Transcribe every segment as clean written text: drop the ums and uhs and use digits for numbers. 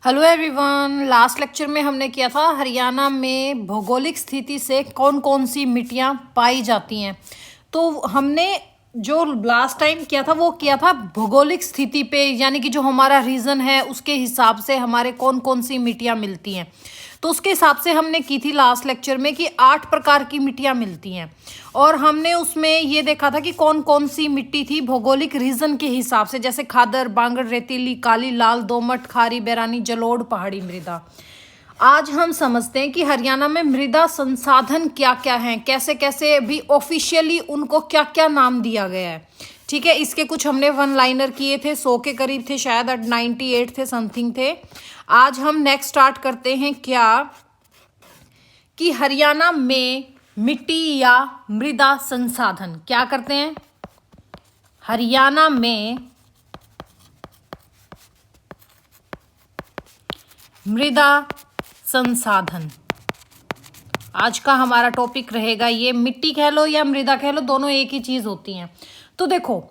Hello everyone. Last lecture में हमने किया था हरियाणा में भौगोलिक स्थिति से कौन कौन सी मिट्टियाँ पाई जाती हैं। तो हमने जो लास्ट टाइम किया था वो किया था भौगोलिक स्थिति पे, यानी कि जो हमारा रीजन है उसके हिसाब से हमारे कौन कौन सी मिट्टियाँ मिलती हैं। तो उसके हिसाब से हमने की थी लास्ट लेक्चर में कि 8 प्रकार की मिट्टियाँ मिलती हैं और हमने उसमें ये देखा था कि कौन कौन सी मिट्टी थी भौगोलिक रीजन के हिसाब से, जैसे खादर, बांगड़, रेतीली, काली, लाल, दोमट, खारी, बैरानी, जलोढ़, पहाड़ी मृदा। आज हम समझते हैं कि हरियाणा में मृदा संसाधन क्या क्या हैं, कैसे कैसे भी ऑफिशियली उनको क्या क्या नाम दिया गया है। ठीक है, इसके कुछ हमने वन लाइनर किए थे, 100 के करीब थे शायद, 98 थे, समथिंग थे। आज हम नेक्स्ट स्टार्ट करते हैं क्या कि हरियाणा में मिट्टी या मृदा संसाधन क्या करते हैं। हरियाणा में मृदा संसाधन आज का हमारा टॉपिक रहेगा। ये मिट्टी कह लो या मृदा कह लो, दोनों एक ही चीज होती हैं। तो देखो,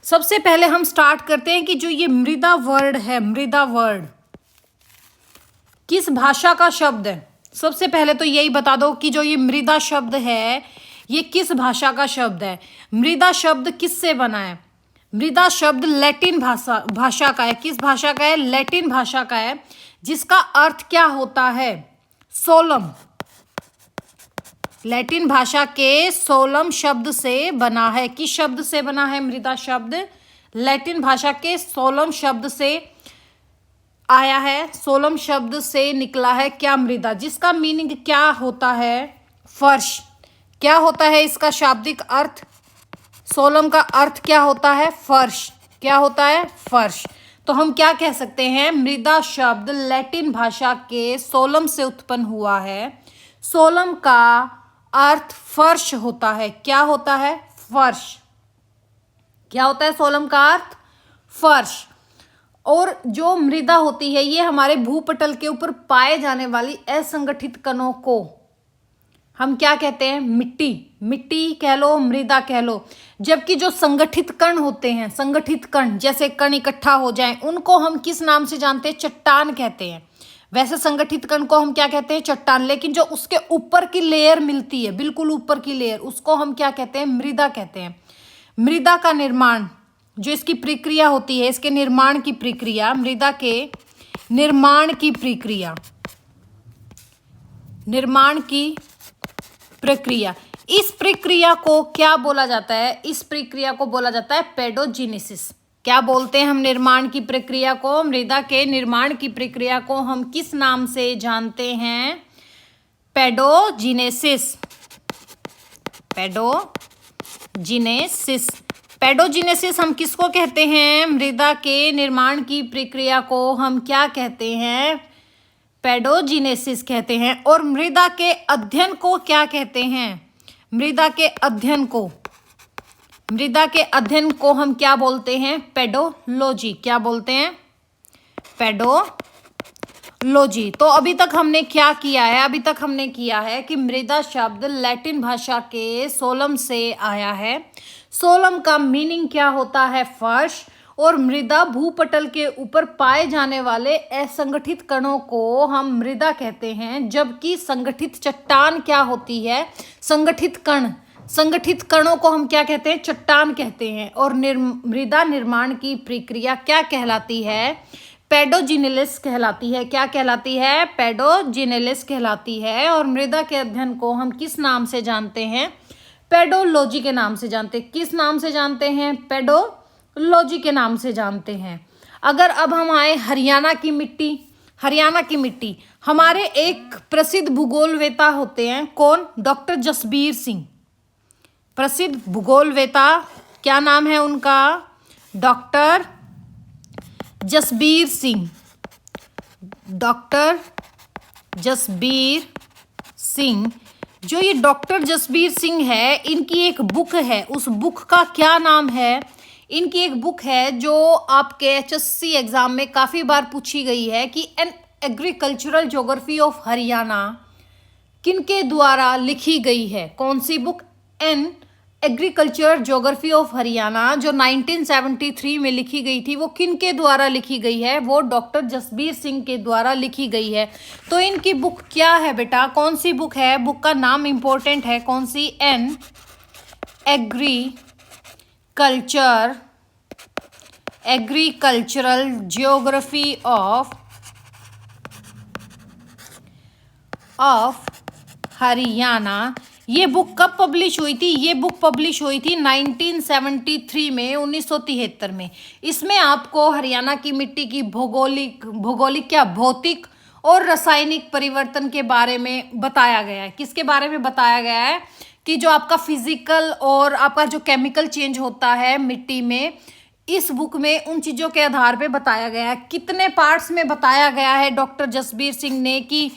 सबसे पहले हम स्टार्ट करते हैं कि जो ये मृदा वर्ड है, मृदा वर्ड किस भाषा का शब्द है। सबसे पहले तो यही बता दो कि जो ये मृदा शब्द है ये किस भाषा का शब्द है। मृदा शब्द किससे बना है? मृदा शब्द लैटिन भाषा का है। किस भाषा का है? लैटिन भाषा का है, जिसका अर्थ क्या होता है? सोलम। लैटिन भाषा के सोलम शब्द से बना है। किस शब्द से बना है मृदा शब्द? लैटिन भाषा के सोलम शब्द से आया है। सोलम शब्द से निकला है क्या? मृदा, जिसका मीनिंग क्या होता है? फर्श। क्या होता है इसका शाब्दिक अर्थ? सोलम का अर्थ क्या होता है? फर्श। क्या होता है? फर्श। तो हम क्या कह सकते हैं? मृदा शब्द लैटिन भाषा के सोलम से उत्पन्न हुआ है। सोलम का अर्थ फर्श होता है। क्या होता है? फर्श। क्या होता है सोलम का अर्थ? फर्श। और जो मृदा होती है ये हमारे भूपटल के ऊपर पाए जाने वाली असंगठित कणों को हम क्या कहते हैं? मिट्टी। मिट्टी कह लो, मृदा कह लो। जबकि जो संगठित कण होते हैं, संगठित कण जैसे कण इकट्ठा हो जाएं, उनको हम किस नाम से जानते हैं? चट्टान कहते हैं। वैसे संगठित कण को हम क्या कहते हैं? चट्टान। लेकिन जो उसके ऊपर की लेयर मिलती है, बिल्कुल ऊपर की लेयर, उसको हम क्या कहते हैं? मृदा कहते हैं। मृदा का निर्माण, जो इसकी प्रक्रिया होती है, इसके निर्माण की प्रक्रिया, मृदा के निर्माण की प्रक्रिया, निर्माण की प्रक्रिया, इस प्रक्रिया को क्या बोला जाता है? इस प्रक्रिया को बोला जाता है पेडोजीनेसिस। क्या बोलते हैं हम निर्माण की प्रक्रिया को? मृदा के निर्माण की प्रक्रिया को हम किस नाम से जानते हैं? पेडोजीनेसिस। पेडोजीनेसिस। पेडोजीनेसिस हम किसको कहते हैं? मृदा के निर्माण की प्रक्रिया को हम क्या कहते हैं? पेडोजीनेसिस कहते हैं। और मृदा के अध्ययन को क्या कहते हैं? मृदा के अध्ययन को, मृदा के अध्ययन को हम क्या बोलते हैं? पेडोलॉजी। क्या बोलते हैं? पेडोलॉजी। तो अभी तक हमने क्या किया है? अभी तक हमने किया है कि मृदा शब्द लैटिन भाषा के सोलम से आया है। सोलम का मीनिंग क्या होता है? फर्श। और मृदा भूपटल के ऊपर पाए जाने वाले असंगठित कणों को हम मृदा कहते हैं। जबकि संगठित चट्टान क्या होती है? संगठित कण, संगठित कणों को हम क्या कहते हैं? चट्टान कहते हैं। और मृदा निर्माण की प्रक्रिया क्या कहलाती है? पेडोजीनेसिस कहलाती है। क्या कहलाती है? पेडोजीनेसिस कहलाती है। और मृदा के अध्ययन को हम किस नाम से जानते हैं? पेडोलॉजी के नाम से जानते हैं। किस नाम से जानते हैं? पेडोलॉजी के नाम से जानते हैं। अगर अब हम आए हरियाणा की मिट्टी, हरियाणा की मिट्टी, हमारे एक प्रसिद्ध भूगोलवेता होते हैं। कौन? डॉक्टर जसबीर सिंह। प्रसिद्ध भूगोलवेता, क्या नाम है उनका? डॉक्टर जसबीर सिंह। डॉक्टर जसबीर सिंह। जो ये डॉक्टर जसबीर सिंह है, इनकी एक बुक है। उस बुक का क्या नाम है? इनकी एक बुक है जो आपके HSC एग्जाम में काफ़ी बार पूछी गई है कि an agricultural geography of Haryana किनके द्वारा लिखी गई है? कौन सी book? An agriculture geography of Haryana जो 1973 में लिखी गई थी, वो किन के द्वारा लिखी गई है? वो डॉक्टर जसबीर सिंह के द्वारा लिखी गई है। तो इनकी बुक क्या है बेटा? कौन सी बुक है? बुक का नाम इंपॉर्टेंट है, कौन सी? An agricultural geography of Haryana. ये बुक कब पब्लिश हुई थी? ये बुक पब्लिश हुई थी 1973 में, 1973 में। इसमें आपको हरियाणा की मिट्टी की भौतिक और रासायनिक परिवर्तन के बारे में बताया गया है। किसके बारे में बताया गया है? कि जो आपका फिजिकल और आपका जो केमिकल चेंज होता है मिट्टी में, इस बुक में उन चीज़ों के आधार पे बताया गया है। कितने पार्ट्स में बताया गया है डॉक्टर जसबीर सिंह ने कि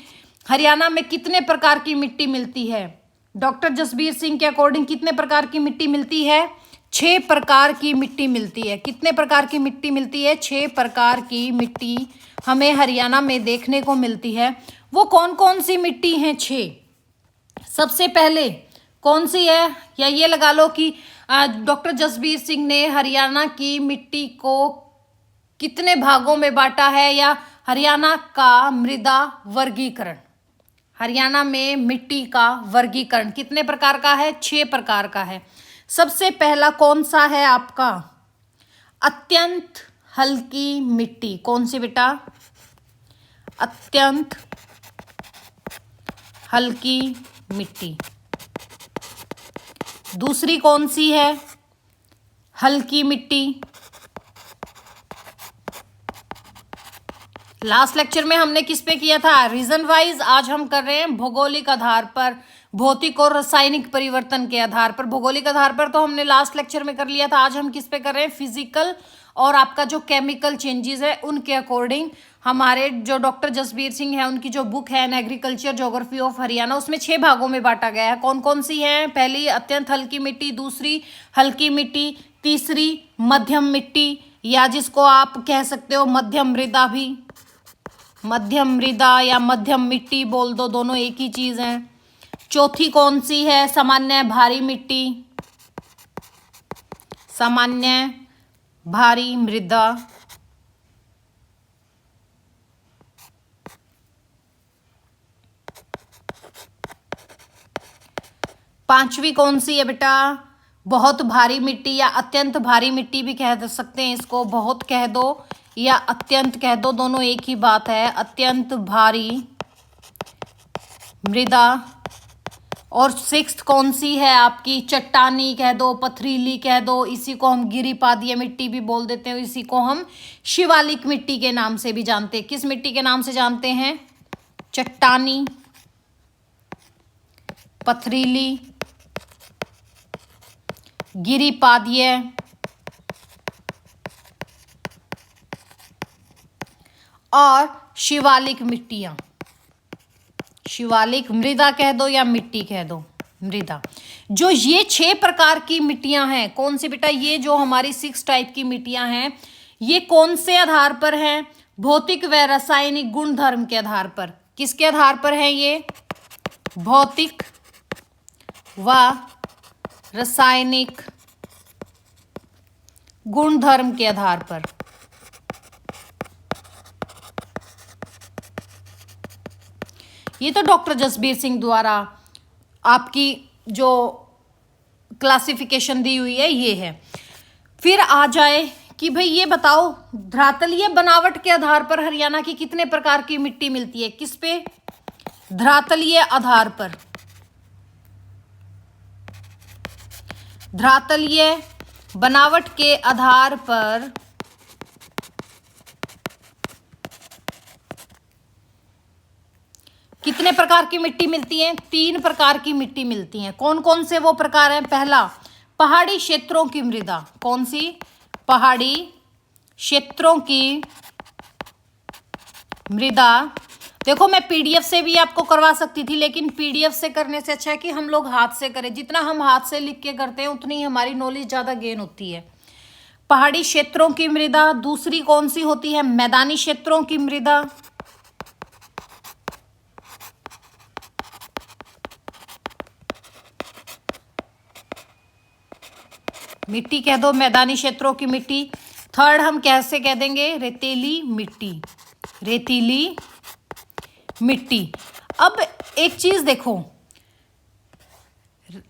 हरियाणा में कितने प्रकार की मिट्टी मिलती है? डॉक्टर जसबीर सिंह के अकॉर्डिंग कितने प्रकार की मिट्टी मिलती है? 6 प्रकार की मिट्टी मिलती है। कितने प्रकार की मिट्टी मिलती है? 6 प्रकार की मिट्टी हमें हरियाणा में देखने को मिलती है। वो कौन कौन सी मिट्टी हैं? 6। सबसे पहले कौन सी है? या ये लगा लो कि डॉक्टर जसबीर सिंह ने हरियाणा की मिट्टी को कितने भागों में बांटा है, या हरियाणा का मृदा वर्गीकरण, हरियाणा में मिट्टी का वर्गीकरण कितने प्रकार का है? 6 प्रकार का है। सबसे पहला कौन सा है आपका? अत्यंत हल्की मिट्टी। कौन सी बेटा? अत्यंत हल्की मिट्टी। दूसरी कौन सी है? हल्की मिट्टी। लास्ट लेक्चर में हमने किस पे किया था? Region wise. आज हम कर रहे हैं भौगोलिक आधार पर, भौतिक और रासायनिक परिवर्तन के आधार पर। भौगोलिक आधार पर तो हमने लास्ट लेक्चर में कर लिया था। आज हम किस पे कर रहे हैं? फिजिकल और आपका जो केमिकल चेंजेस है उनके अकॉर्डिंग हमारे जो डॉक्टर जसबीर सिंह है उनकी जो बुक है N agriculture geography of Haryana, उसमें 6 भागों में बांटा गया है। कौन कौन सी है? पहली अत्यंत हल्की मिट्टी, दूसरी हल्की मिट्टी, तीसरी मध्यम मिट्टी, या जिसको आप कह सकते हो मध्यम मृदा भी, मध्यम मृदा या मध्यम मिट्टी बोल दो, दोनों एक ही चीज है। चौथी कौन सी है? सामान्य भारी मिट्टी, सामान्य भारी मृदा। पांचवी कौन सी है बेटा? बहुत भारी मिट्टी या अत्यंत भारी मिट्टी भी कह सकते हैं इसको, बहुत कह दो या अत्यंत कह दो, दोनों एक ही बात है। अत्यंत भारी मृदा। और 6th कौन सी है आपकी? चट्टानी कह दो, पथरीली कह दो, इसी को हम गिरिपादीय मिट्टी भी बोल देते हैं, इसी को हम शिवालिक मिट्टी के नाम से भी जानते हैं। किस मिट्टी के नाम से जानते हैं? चट्टानी, पथरीली, गिरिपादीय और शिवालिक मिट्टियां। शिवालिक मृदा कह दो या मिट्टी कह दो, मृदा। जो ये 6 प्रकार की मिट्टियां हैं, कौन सी बेटा? ये जो हमारी 6 टाइप की मिट्टियां हैं, ये कौन से आधार पर हैं? भौतिक व रासायनिक गुणधर्म के आधार पर। किसके आधार पर है ये? भौतिक व रासायनिक गुणधर्म के आधार पर। ये तो डॉक्टर जसबीर सिंह द्वारा आपकी जो क्लासिफिकेशन दी हुई है ये है। फिर आ जाए कि भाई ये बताओ धरातलीय बनावट के आधार पर हरियाणा की कितने प्रकार की मिट्टी मिलती है? किस पे? धरातलीय आधार पर। धरातलीय बनावट के आधार पर कितने प्रकार की मिट्टी मिलती है? 3 प्रकार की मिट्टी मिलती है। कौन कौन से वो प्रकार हैं? पहला, पहाड़ी क्षेत्रों की मृदा। कौन सी? पहाड़ी क्षेत्रों की मृदा। देखो मैं पीडीएफ से भी आपको करवा सकती थी, लेकिन पीडीएफ से करने से अच्छा है कि हम लोग हाथ से करें। जितना हम हाथ से लिख के करते हैं उतनी हमारी नॉलेज ज़्यादा गेन होती है। पहाड़ी क्षेत्रों की मृदा। दूसरी कौन सी होती है? मैदानी क्षेत्रों की मृदा। मिट्टी कह दो, मैदानी क्षेत्रों की मिट्टी। थर्ड हम कैसे कह देंगे, रेतीली मिट्टी, रेतीली मिट्टी। अब एक चीज देखो,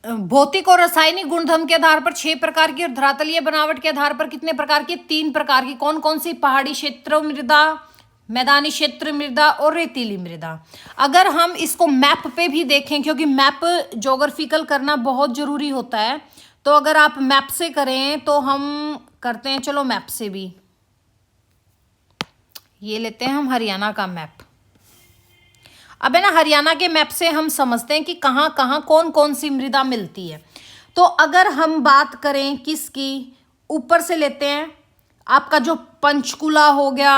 भौतिक और रासायनिक गुणधर्म के आधार पर 6 प्रकार की और धरातलीय बनावट के आधार पर कितने प्रकार की, 3 प्रकार की। कौन कौन सी, पहाड़ी क्षेत्र मृदा, मैदानी क्षेत्र मृदा और रेतीली मृदा। अगर हम इसको मैप पे भी देखें, क्योंकि मैप ज्योग्राफिकल करना बहुत जरूरी होता है, तो अगर आप मैप से करें तो हम करते हैं, चलो मैप से भी, ये लेते हैं हम हरियाणा का मैप। अब है ना, हरियाणा के मैप से हम समझते हैं कि कहाँ कहाँ कौन कौन सी मृदा मिलती है। तो अगर हम बात करें किसकी, ऊपर से लेते हैं, आपका जो पंचकुला हो गया,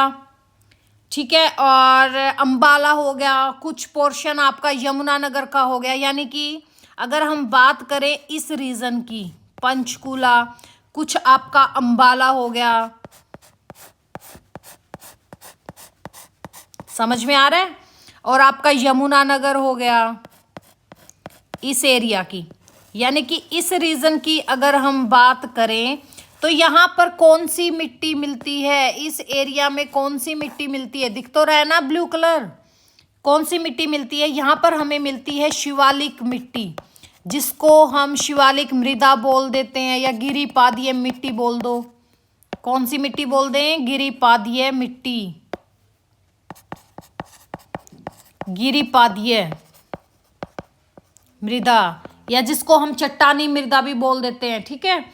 ठीक है, और अंबाला हो गया, कुछ पोर्शन आपका यमुनानगर का हो गया। यानी कि अगर हम बात करें इस रीजन की, पंचकुला, कुछ आपका अंबाला हो गया, समझ में आ रहा है, और आपका यमुनानगर हो गया, इस एरिया की, यानी कि इस रीजन की अगर हम बात करें तो यहाँ पर कौन सी मिट्टी मिलती है, इस एरिया में कौन सी मिट्टी मिलती है, दिख तो रहा है ना ब्लू कलर, कौन सी मिट्टी मिलती है, यहाँ पर हमें मिलती है शिवालिक मिट्टी, जिसको हम शिवालिक मृदा बोल देते हैं, या गिरिपादीय मिट्टी बोल दो। कौन सी मिट्टी बोल दें, गिरिपादीय मिट्टी, गिरिपादीय मृदा, या जिसको हम चट्टानी मृदा भी बोल देते हैं, ठीक है।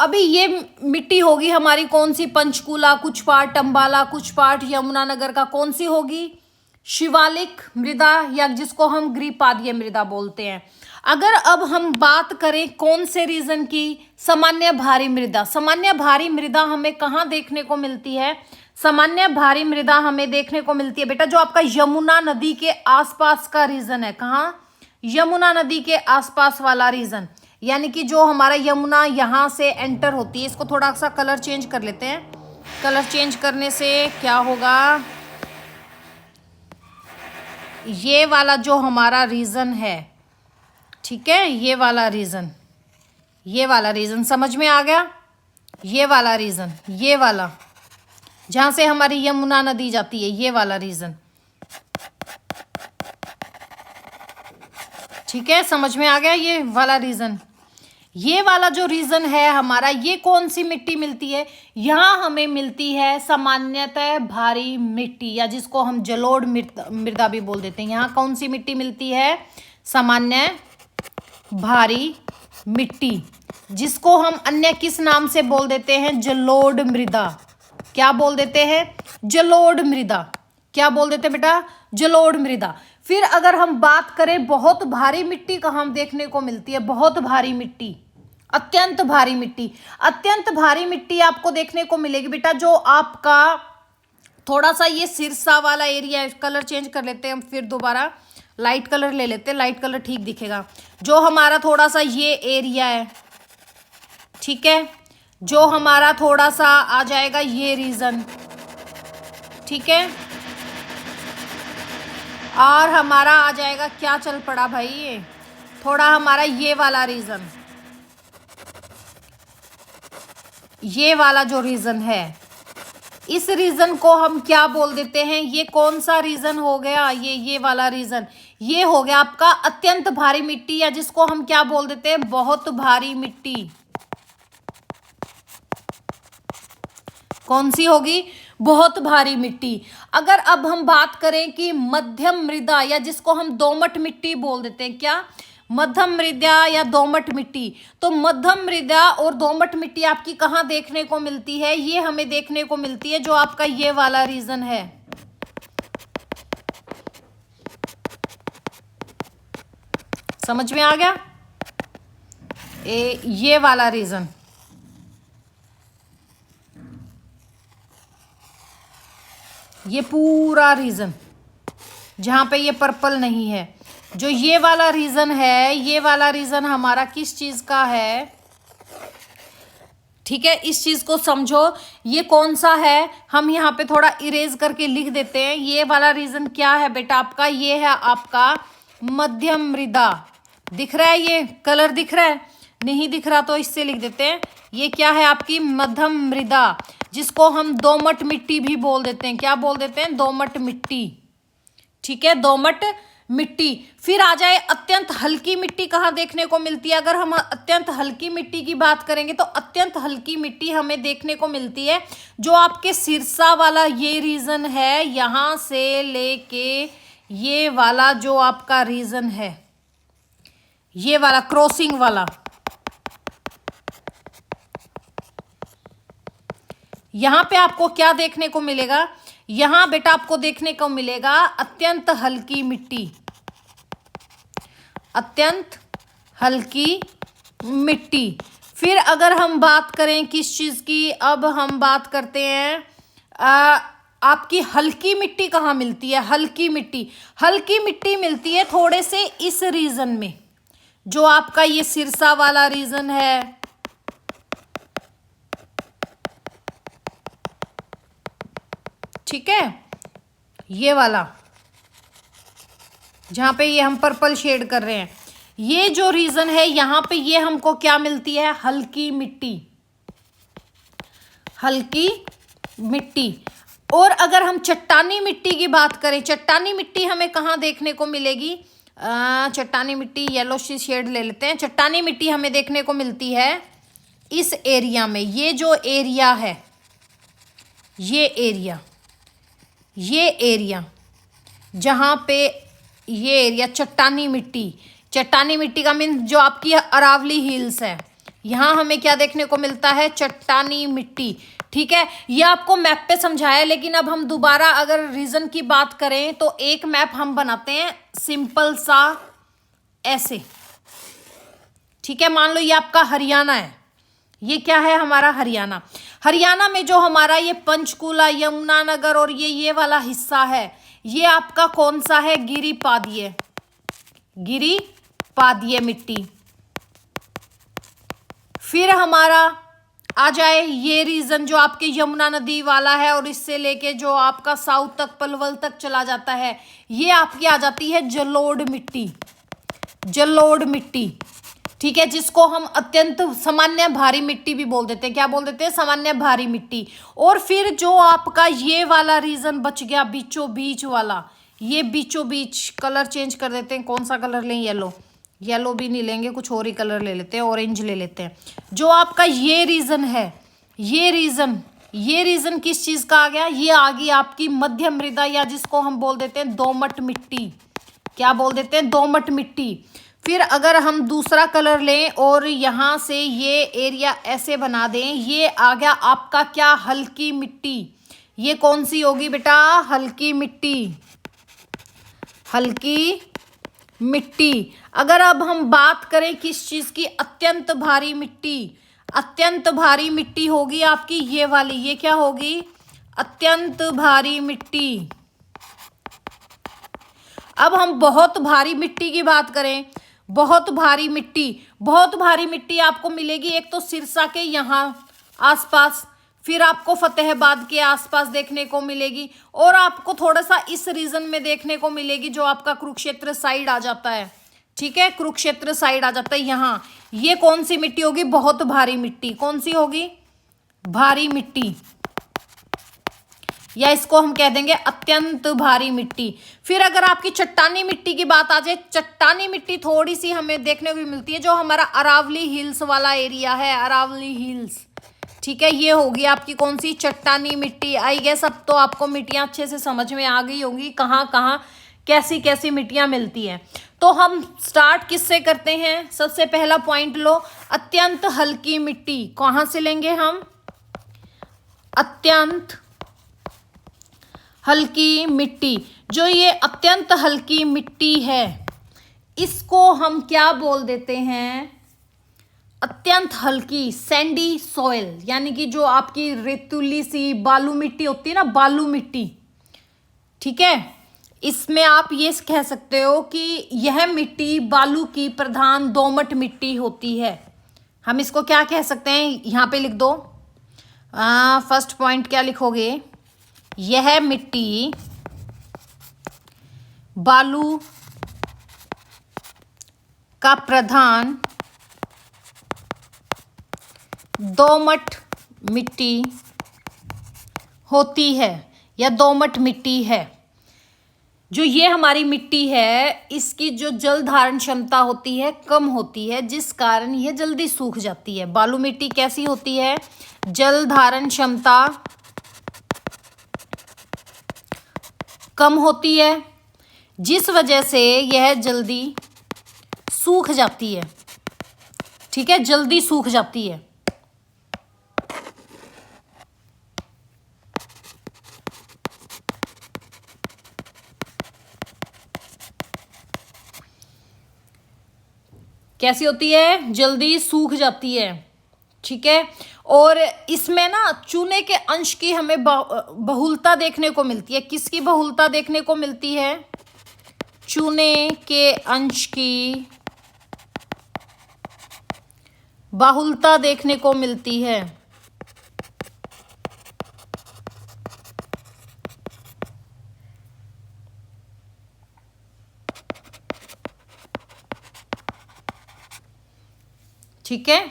अभी ये मिट्टी होगी हमारी कौन सी, पंचकुला, कुछ पार्ट अंबाला, कुछ पार्ट यमुनानगर का, कौन सी होगी, शिवालिक मृदा, या जिसको हम गिरिपादीय मृदा बोलते हैं। अगर अब हम बात करें कौन से रीजन की, सामान्य भारी मृदा। सामान्य भारी मृदा हमें कहाँ देखने को मिलती है, सामान्य भारी मृदा हमें देखने को मिलती है बेटा जो आपका यमुना नदी के आसपास का रीजन है। कहाँ, यमुना नदी के आसपास वाला रीजन, यानी कि जो हमारा यमुना यहाँ से एंटर होती है। इसको थोड़ा सा कलर चेंज कर लेते हैं, कलर चेंज करने से क्या होगा, ये वाला जो हमारा रीजन है, ठीक है, ये वाला रीजन, ये वाला रीजन समझ में आ गया, ये वाला रीजन, ये वाला जहाँ से हमारी यमुना नदी जाती है, ये वाला रीजन, ठीक है, समझ में आ गया, ये वाला रीजन। ये वाला जो रीजन है हमारा, ये कौन सी मिट्टी मिलती है, यहाँ हमें मिलती है सामान्यतः भारी मिट्टी, या जिसको हम जलोढ़ मृदा भी बोल देते हैं। यहाँ कौन सी मिट्टी मिलती है, सामान्य भारी मिट्टी, जिसको हम अन्य किस नाम से बोल देते हैं, जलोढ़ मृदा। क्या बोल देते हैं, जलोढ़ मृदा। क्या बोल देते हैं बेटा, जलोढ़ मृदा। फिर अगर हम बात करें बहुत भारी मिट्टी कहाँ देखने को मिलती है, बहुत भारी मिट्टी, अत्यंत भारी मिट्टी। अत्यंत भारी मिट्टी आपको देखने को मिलेगी बेटा जो आपका थोड़ा सा ये सिरसा वाला एरिया है। कलर चेंज कर लेते हैं हम, फिर दोबारा लाइट कलर ले लेते हैं, लाइट कलर ठीक दिखेगा। जो हमारा थोड़ा सा ये एरिया है, ठीक है, जो हमारा थोड़ा सा आ जाएगा ये रीजन, ठीक है, और हमारा आ जाएगा, क्या चल पड़ा भाई, ये थोड़ा हमारा ये वाला रीजन, ये वाला जो रीजन है, इस रीजन को हम क्या बोल देते हैं, ये कौन सा रीजन हो गया, ये वाला रीजन, ये हो गया आपका अत्यंत भारी मिट्टी, या जिसको हम क्या बोल देते हैं, बहुत भारी मिट्टी। कौन सी होगी, बहुत भारी मिट्टी। अगर अब हम बात करें कि मध्यम मृदा, या जिसको हम दोमट मिट्टी बोल देते हैं, क्या, मध्यम मृदा या दोमट मिट्टी। तो मध्यम मृदा और दोमट मिट्टी आपकी कहाँ देखने को मिलती है, ये हमें देखने को मिलती है जो आपका ये वाला रीजन है, समझ में आ गया, ये वाला रीजन, ये पूरा रीजन जहां पे ये पर्पल नहीं है, जो ये वाला रीजन है, ये वाला रीजन हमारा किस चीज का है, ठीक है, इस चीज को समझो, ये कौन सा है, हम यहाँ पे थोड़ा इरेज करके लिख देते हैं। ये वाला रीजन क्या है बेटा आपका, ये है आपका मध्यम मृदा। दिख रहा है, ये कलर दिख रहा है, नहीं दिख रहा तो इससे लिख देते हैं। ये क्या है आपकी मध्यम मृदा, जिसको हम दोमट मिट्टी भी बोल देते हैं। क्या बोल देते हैं? दोमट मिट्टी। ठीक है, दोमट मिट्टी। फिर आ जाए अत्यंत हल्की मिट्टी कहाँ देखने को मिलती है। अगर हम अत्यंत हल्की मिट्टी की बात करेंगे तो अत्यंत हल्की मिट्टी हमें देखने को मिलती है जो आपके सिरसा वाला ये रीजन है, यहां से लेके ये वाला जो आपका रीजन है, ये वाला क्रॉसिंग वाला, यहां पे आपको क्या देखने को मिलेगा? यहां बेटा आपको देखने को मिलेगा अत्यंत हल्की मिट्टी, अत्यंत हल्की मिट्टी। फिर अगर हम बात करें किस चीज की, अब हम बात करते हैं आपकी हल्की मिट्टी कहाँ मिलती है? हल्की मिट्टी, हल्की मिट्टी मिलती है थोड़े से इस रीजन में, जो आपका ये सिरसा वाला रीजन है, ठीक है, ये वाला जहां पे ये हम पर्पल शेड कर रहे हैं, ये जो रीजन है यहां पे ये हमको क्या मिलती है? हल्की मिट्टी, हल्की मिट्टी। और अगर हम चट्टानी मिट्टी की बात करें, चट्टानी मिट्टी हमें कहाँ देखने को मिलेगी? चट्टानी मिट्टी येलो सी शेड ले लेते हैं। चट्टानी मिट्टी हमें देखने को मिलती है इस एरिया में, ये जो एरिया है, ये एरिया, ये एरिया जहाँ पे ये एरिया चट्टानी मिट्टी, चट्टानी मिट्टी का मीन जो आपकी अरावली हिल्स है, यहाँ हमें क्या देखने को मिलता है? चट्टानी मिट्टी। ठीक है, ये आपको मैप पे समझाया, लेकिन अब हम दोबारा अगर रीजन की बात करें तो एक मैप हम बनाते हैं सिंपल सा ऐसे। ठीक है, मान लो ये आपका हरियाणा है, ये क्या है? हमारा हरियाणा। हरियाणा में जो हमारा ये पंचकूला, यमुनानगर और ये वाला हिस्सा है, ये आपका कौन सा है? गिरिपादीय, गिरिपादीय मिट्टी। फिर हमारा आ जाए ये रीजन जो आपके यमुना नदी वाला है और इससे लेके जो आपका साउथ तक पलवल तक चला जाता है, ये आपकी आ जाती है जलोढ़ मिट्टी, जलोढ़ मिट्टी। ठीक है, जिसको हम अत्यंत सामान्य भारी मिट्टी भी बोल देते हैं। क्या बोल देते हैं? सामान्य भारी मिट्टी। और फिर जो आपका ये वाला रीजन बच गया बीचों बीच वाला, ये बीचों बीच, कलर चेंज कर देते हैं। कौन सा कलर लें? येलो, येलो भी नहीं लेंगे, कुछ और ही कलर ले लेते हैं, ऑरेंज ले लेते हैं। जो आपका ये रीजन है, ये रीजन किस चीज का आ गया? ये आ गई आपकी मध्य मृदा, या जिसको हम बोल देते हैं दोमट मिट्टी। क्या बोल देते हैं? दोमट मिट्टी। फिर अगर हम दूसरा कलर लें और यहाँ से ये एरिया ऐसे बना दें, ये आ गया आपका क्या? हल्की मिट्टी। ये कौन सी होगी बेटा? हल्की मिट्टी, हल्की मिट्टी। अगर अब हम बात करें किस चीज की? अत्यंत भारी मिट्टी। अत्यंत भारी मिट्टी होगी आपकी ये वाली, ये क्या होगी? अत्यंत भारी मिट्टी। अब हम बहुत भारी मिट्टी की बात करें, बहुत भारी मिट्टी, बहुत भारी मिट्टी आपको मिलेगी एक तो सिरसा के यहाँ आसपास, फिर आपको फतेहाबाद के आसपास देखने को मिलेगी, और आपको थोड़ा सा इस रीजन में देखने को मिलेगी जो आपका कुरुक्षेत्र साइड आ जाता है। ठीक है, कुरुक्षेत्र साइड आ जाता है यहाँ। ये कौन सी मिट्टी होगी? बहुत भारी मिट्टी। कौन सी होगी? भारी मिट्टी, या इसको हम कह देंगे अत्यंत भारी मिट्टी। फिर अगर आपकी चट्टानी मिट्टी की बात आ जाए, चट्टानी मिट्टी थोड़ी सी हमें देखने को मिलती है जो हमारा अरावली हिल्स वाला एरिया है, अरावली हिल्स। ठीक है, ये होगी आपकी कौन सी? चट्टानी मिट्टी। आई गेस अब तो आपको मिट्टियां अच्छे से समझ में आ गई होंगी, कहाँ कहाँ कैसी कैसी मिट्टियां मिलती हैं। तो हम स्टार्ट किससे करते हैं? सबसे पहला पॉइंट लो, अत्यंत हल्की मिट्टी। कहाँ से लेंगे हम? अत्यंत हल्की मिट्टी। जो ये अत्यंत हल्की मिट्टी है, इसको हम क्या बोल देते हैं? अत्यंत हल्की सैंडी सॉइल, यानी कि जो आपकी रेतुली सी बालू मिट्टी होती है ना, बालू मिट्टी। ठीक है, इसमें आप ये कह सकते हो कि यह मिट्टी बालू की प्रधान दोमट मिट्टी होती है। हम इसको क्या कह सकते हैं? यहाँ पे लिख दो। फर्स्ट पॉइंट क्या लिखोगे? यह मिट्टी बालू का प्रधान दोमट मिट्टी होती है या दोमट मिट्टी है। जो ये हमारी मिट्टी है इसकी जो जल धारण क्षमता होती है कम होती है, जिस कारण यह जल्दी सूख जाती है। बालू मिट्टी कैसी होती है? जल धारण क्षमता कम होती है, जिस वजह से यह जल्दी सूख जाती है। ठीक है, जल्दी सूख जाती है। कैसी होती है? जल्दी सूख जाती है। ठीक है, और इसमें ना चूने के अंश की हमें बहुलता देखने को मिलती है। किसकी बहुलता देखने को मिलती है? चूने के अंश की बहुलता देखने को मिलती है। ठीक है,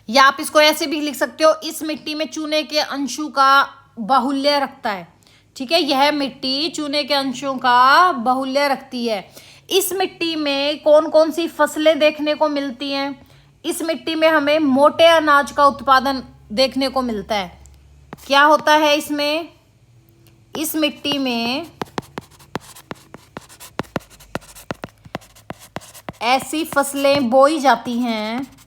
या आप इसको ऐसे भी लिख सकते हो, इस मिट्टी में चूने के अंशों का बाहुल्य रखता है। ठीक है, यह मिट्टी चूने के अंशों का बाहुल्य रखती है। इस मिट्टी में कौन कौन सी फसलें देखने को मिलती हैं? इस मिट्टी में हमें मोटे अनाज का उत्पादन देखने को मिलता है। क्या होता है इसमें? इस मिट्टी में ऐसी फसलें बोई जाती हैं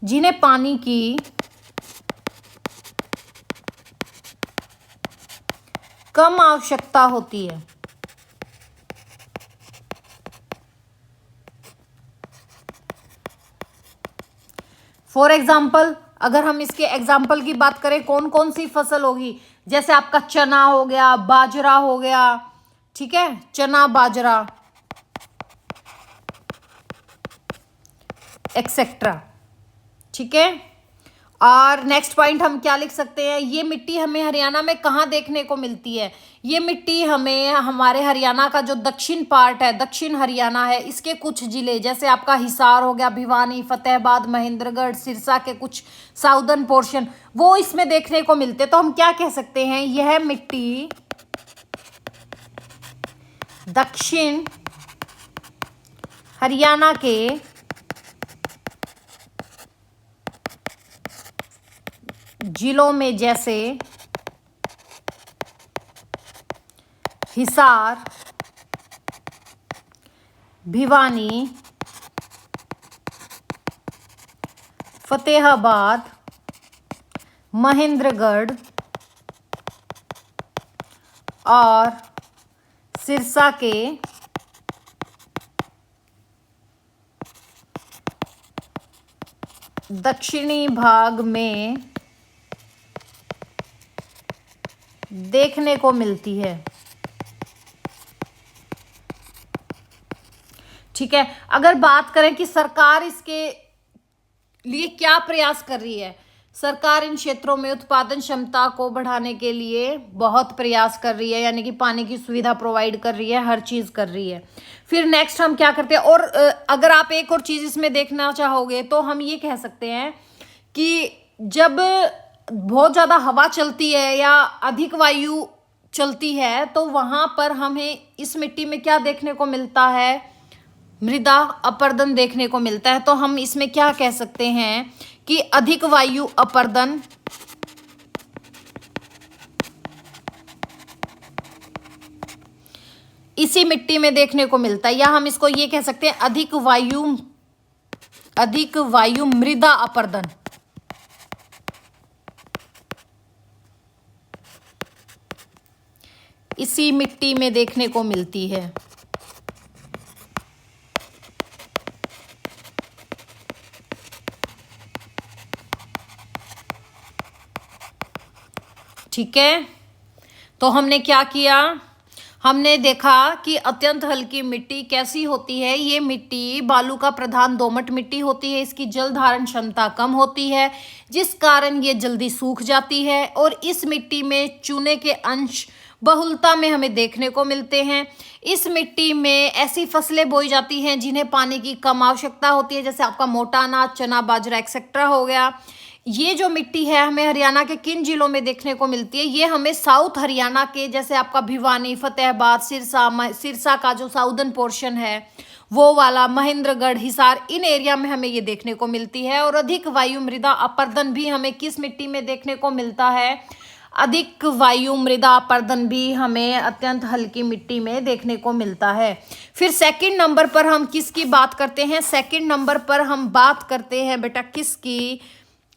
जिन्हें पानी की कम आवश्यकता होती है। फॉर एग्जाम्पल, अगर हम इसके एग्जाम्पल की बात करें, कौन कौन सी फसल होगी? जैसे आपका चना हो गया, बाजरा हो गया। ठीक है, चना, बाजरा, एक्सेट्रा। ठीक है, और नेक्स्ट पॉइंट हम क्या लिख सकते हैं? ये मिट्टी हमें हरियाणा में कहाँ देखने को मिलती है? ये मिट्टी हमें हमारे हरियाणा का जो दक्षिण पार्ट है, दक्षिण हरियाणा है, इसके कुछ जिले जैसे आपका हिसार हो गया, भिवानी, फतेहाबाद, महेंद्रगढ़, सिरसा के कुछ साउदर्न पोर्शन, वो इसमें देखने को मिलते। तो हम क्या कह सकते हैं? यह मिट्टी दक्षिण हरियाणा के जिलों में जैसे हिसार, भिवानी, फतेहाबाद, महेंद्रगढ़ और सिरसा के दक्षिणी भाग में देखने को मिलती है। ठीक है, अगर बात करें कि सरकार इसके लिए क्या प्रयास कर रही है, सरकार इन क्षेत्रों में उत्पादन क्षमता को बढ़ाने के लिए बहुत प्रयास कर रही है, यानी कि पानी की सुविधा प्रोवाइड कर रही है, हर चीज कर रही है। फिर नेक्स्ट हम क्या करते हैं, और अगर आप एक और चीज इसमें देखना चाहोगे तो हम ये कह सकते हैं कि जब बहुत ज़्यादा हवा चलती है या अधिक वायु चलती है तो वहाँ पर हमें इस मिट्टी में क्या देखने को मिलता है? मृदा अपरदन देखने को मिलता है। तो हम इसमें क्या कह सकते हैं कि अधिक वायु अपरदन इसी मिट्टी में देखने को मिलता है, या हम इसको ये कह सकते हैं अधिक वायु मृदा अपरदन इसी मिट्टी में देखने को मिलती है। ठीक है, तो हमने क्या किया? हमने देखा कि अत्यंत हल्की मिट्टी कैसी होती है। ये मिट्टी बालू का प्रधान दोमट मिट्टी होती है। इसकी जल धारण क्षमता कम होती है, जिस कारण ये जल्दी सूख जाती है। और इस मिट्टी में चूने के अंश बहुलता में हमें देखने को मिलते हैं। इस मिट्टी में ऐसी फसलें बोई जाती हैं जिन्हें पानी की कम आवश्यकता होती है, जैसे आपका मोटा अनाज, चना, बाजरा एक्सेट्रा हो गया। ये जो मिट्टी है हमें हरियाणा के किन जिलों में देखने को मिलती है? ये हमें साउथ हरियाणा के, जैसे आपका भिवानी, फतेहाबाद, सिरसा का जो साउदर्न पोर्शन है वो वाला, महेंद्रगढ़, हिसार, इन एरिया में हमें ये देखने को मिलती है। और अधिक वायु मृदा अपर्दन भी हमें किस मिट्टी में देखने को मिलता है? अधिक वायु मृदा अपर्दन भी हमें अत्यंत हल्की मिट्टी में देखने को मिलता है। फिर सेकंड नंबर पर हम किसकी बात करते हैं? सेकंड नंबर पर हम बात करते हैं बेटा किसकी?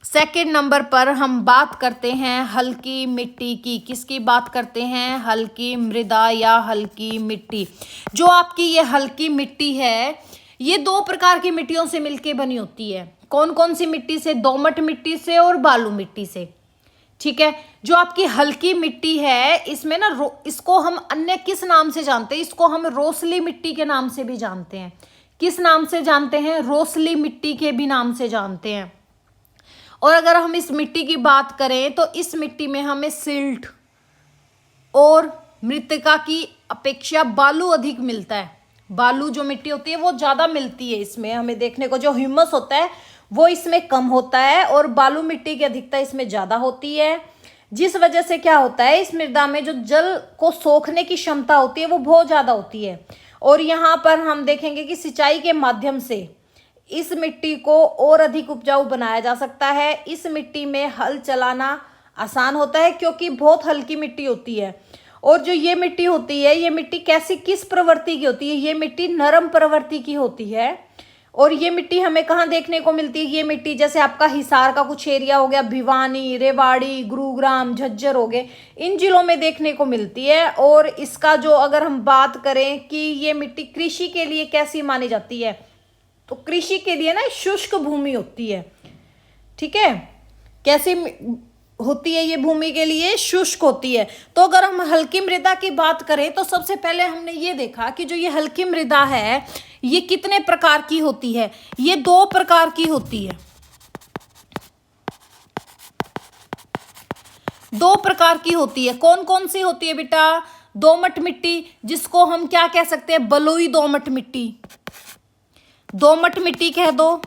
सेकंड नंबर पर हम बात करते हैं हल्की मिट्टी की। किसकी बात करते हैं? हल्की मृदा या हल्की मिट्टी। जो आपकी ये हल्की मिट्टी है ये दो प्रकार की मिट्टियों से मिलके बनी होती है। कौन कौन सी मिट्टी से? दोमट मिट्टी से और बालू मिट्टी से। ठीक है, जो आपकी हल्की मिट्टी है इसमें ना इसको हम अन्य किस नाम से जानते हैं? इसको हम रोसली मिट्टी के नाम से भी जानते हैं। किस नाम से जानते हैं? रोसली मिट्टी के भी नाम से जानते हैं। और अगर हम इस मिट्टी की बात करें तो इस मिट्टी में हमें सिल्ट और मृत्तिका की अपेक्षा बालू अधिक मिलता है। बालू जो मिट्टी होती है वो ज़्यादा मिलती है इसमें हमें देखने को। जो ह्यूमस होता है वो इसमें कम होता है और बालू मिट्टी की अधिकता इसमें ज़्यादा होती है, जिस वजह से क्या होता है इस मृदा में जो जल को सोखने की क्षमता होती है वो बहुत ज़्यादा होती है। और यहाँ पर हम देखेंगे कि सिंचाई के माध्यम से इस मिट्टी को और अधिक उपजाऊ बनाया जा सकता है। इस मिट्टी में हल चलाना आसान होता है क्योंकि बहुत हल्की मिट्टी होती है। और जो ये मिट्टी होती है ये मिट्टी कैसी, किस प्रवृत्ति की होती है? ये मिट्टी नरम प्रवृत्ति की होती है। और ये मिट्टी हमें कहाँ देखने को मिलती है? ये मिट्टी जैसे आपका हिसार का कुछ एरिया हो गया, भिवानी, रेवाड़ी, गुरुग्राम, झज्जर हो गए, इन जिलों में देखने को मिलती है। और इसका जो अगर हम बात करें कि ये मिट्टी कृषि के लिए कैसी मानी जाती है, तो कृषि के लिए ना शुष्क भूमि होती है। ठीक है, कैसी होती है ये भूमि के लिए? शुष्क होती है। तो अगर हम हल्की मृदा की बात करें तो सबसे पहले हमने ये देखा कि जो ये हल्की मृदा है ये कितने प्रकार की होती है? ये दो प्रकार की होती है। दो प्रकार की होती है। कौन कौन सी होती है बेटा? दोमट मिट्टी, जिसको हम क्या कह सकते हैं? बलुई दोमट मिट्टी। दोमट मिट्टी कह दो,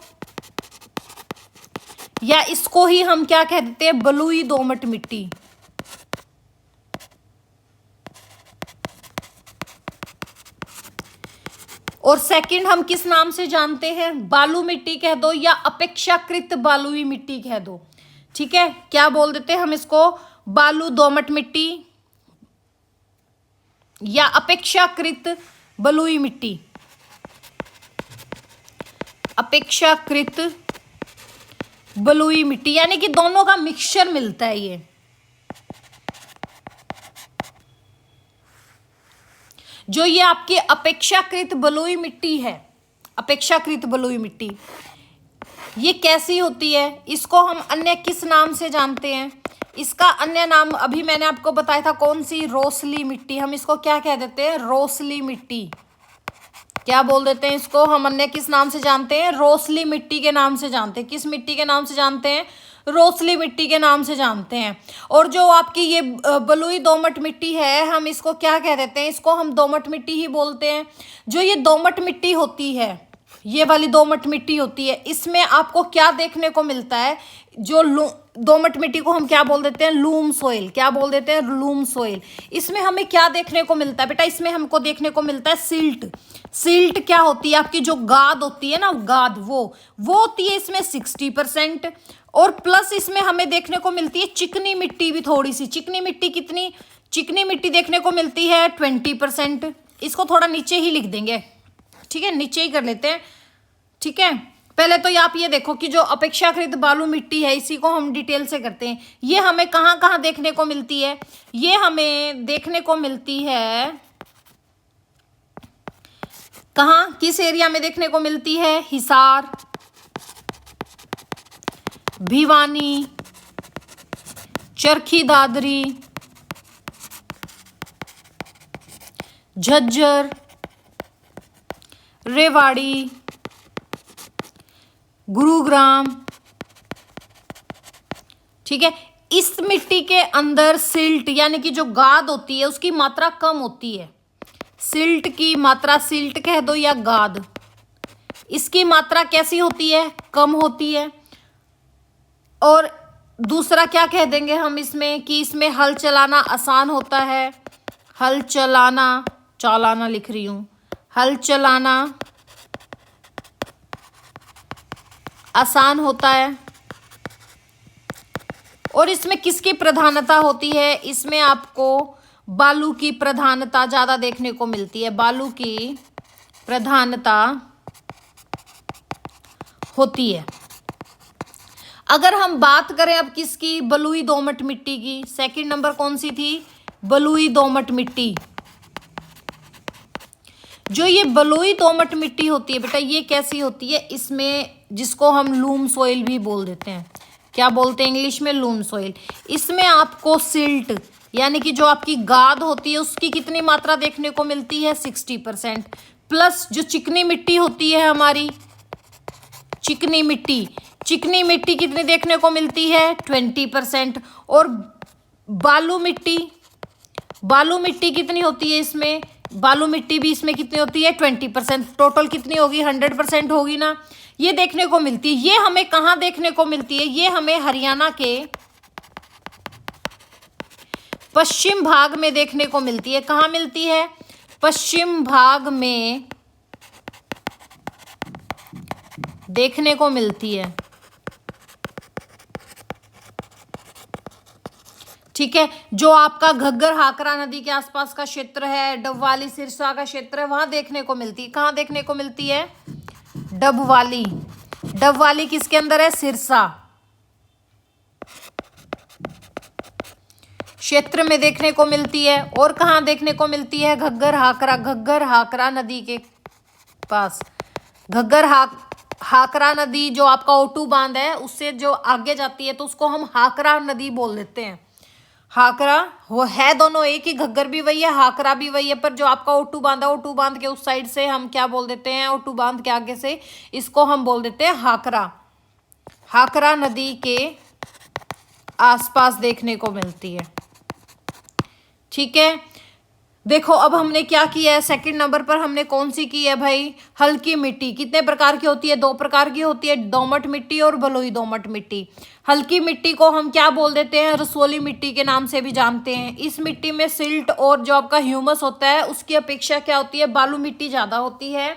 या इसको ही हम क्या कह देते हैं? बलुई दोमट मिट्टी। और सेकंड हम किस नाम से जानते हैं? बालू मिट्टी कह दो या अपेक्षाकृत बालुई मिट्टी कह दो। ठीक है, क्या बोल देते हैं हम इसको? बालू दोमट मिट्टी या अपेक्षाकृत बलुई मिट्टी। अपेक्षाकृत बलुई मिट्टी यानी कि दोनों का मिक्सचर मिलता है ये। जो ये आपकी अपेक्षाकृत बलुई मिट्टी है, अपेक्षाकृत बलुई मिट्टी ये कैसी होती है? इसको हम अन्य किस नाम से जानते हैं? इसका अन्य नाम अभी मैंने आपको बताया था, कौन सी? रोसली मिट्टी। हम इसको क्या कह देते हैं? रोसली मिट्टी। क्या बोल देते हैं इसको? हम अन्य किस नाम से जानते हैं? रोसली मिट्टी के नाम से जानते हैं। किस मिट्टी के नाम से जानते हैं? रोसली मिट्टी के नाम से जानते हैं। और जो आपकी ये बलुई दोमट मिट्टी है हम इसको क्या कह देते हैं? इसको हम दोमट मिट्टी ही बोलते हैं। जो ये दोमट मिट्टी होती है, ये वाली दोमट मिट्टी होती है, इसमें आपको क्या देखने को मिलता है? जो दोमट मिट्टी को हम क्या बोल देते हैं? Loom soil. क्या बोल देते हैं? Loom soil. इसमें हमें क्या देखने को मिलता है बेटा? इसमें हमको देखने को मिलता है सिल्ट। सिल्ट क्या होती है? आपकी जो गाद होती है ना, गाद, वो होती है इसमें 60%। और प्लस इसमें हमें देखने को मिलती है चिकनी मिट्टी भी थोड़ी सी। चिकनी मिट्टी कितनी? चिकनी मिट्टी देखने को मिलती है 20%। इसको थोड़ा नीचे ही लिख देंगे, ठीक है, नीचे ही कर लेते हैं। ठीक है, पहले तो आप ये देखो कि जो अपेक्षाकृत बालू मिट्टी है इसी को हम डिटेल से करते हैं। ये हमें कहाँ कहाँ देखने को मिलती है? ये हमें देखने को मिलती है कहाँ, किस एरिया में देखने को मिलती है? हिसार, भिवानी, चरखी दादरी, झज्जर, रेवाड़ी, गुरुग्राम। ठीक है, इस मिट्टी के अंदर सिल्ट यानी कि जो गाद होती है उसकी मात्रा कम होती है। सिल्ट की मात्रा, सिल्ट कह दो या गाद, इसकी मात्रा कैसी होती है? कम होती है। और दूसरा क्या कह देंगे हम इसमें कि इसमें हल चलाना आसान होता है। हल चलाना, चालाना लिख रही हूं, हल चलाना आसान होता है। और इसमें किसकी प्रधानता होती है? इसमें आपको बालू की प्रधानता ज्यादा देखने को मिलती है। बालू की प्रधानता होती है। अगर हम बात करें अब किसकी? बलुई दोमट मिट्टी की। सेकंड नंबर कौन सी थी? बलुई दोमट मिट्टी। जो ये बलुई दोमट मिट्टी होती है बेटा, ये कैसी होती है? इसमें जिसको हम लूम सॉइल भी बोल देते हैं, क्या बोलते हैं इंग्लिश में? Loom soil. इसमें आपको सिल्ट यानी कि जो आपकी गाद होती है उसकी कितनी मात्रा देखने को मिलती है? 60%। प्लस जो चिकनी मिट्टी होती है हमारी, चिकनी मिट्टी, चिकनी मिट्टी कितनी देखने को मिलती है? 20%। और बालू मिट्टी, बालू मिट्टी कितनी होती है इसमें? बालू मिट्टी भी इसमें कितनी होती है? 20%। टोटल कितनी होगी? 100% होगी ना। ये देखने को मिलती है। ये हमें कहाँ देखने को मिलती है? ये हमें हरियाणा के पश्चिम भाग में देखने को मिलती है। कहाँ मिलती है? पश्चिम भाग में देखने को मिलती है। ठीक है। जो आपका घग्गर हाकरा नदी के आसपास का क्षेत्र है, डबवाली सिरसा का क्षेत्र है, वहां देखने को मिलती है। कहाँ देखने को मिलती है? डबवाली। डबवाली किसके अंदर है? सिरसा क्षेत्र में देखने को मिलती है। और कहाँ देखने को मिलती है? घग्गर हाकरा, घग्गर हाकरा नदी के पास। घग्गर हाकरा नदी जो आपका ओटू बांध है उससे जो आगे जाती है तो उसको हम हाकरा नदी बोल देते हैं। हाकरा वो है, दोनों एक ही, घग्गर भी वही है, हाकरा भी वही है, पर जो आपका ओटू बांध है, ओटू बांध के उस साइड से हम क्या बोल देते हैं? ओटू बांध के आगे से इसको हम बोल देते हैं हाकरा। हाकरा नदी के आसपास देखने को मिलती है। ठीक है। देखो अब हमने क्या किया है? सेकंड नंबर पर हमने कौन सी की है भाई? हल्की मिट्टी। कितने प्रकार की होती है? 2 प्रकार की होती है, दोमट मिट्टी और बलुई दोमट मिट्टी। हल्की मिट्टी को हम क्या बोल देते हैं? रसोली मिट्टी के नाम से भी जानते हैं। इस मिट्टी में सिल्ट और जो आपका ह्यूमस होता है उसकी अपेक्षा क्या होती है? बालू मिट्टी ज्यादा होती है।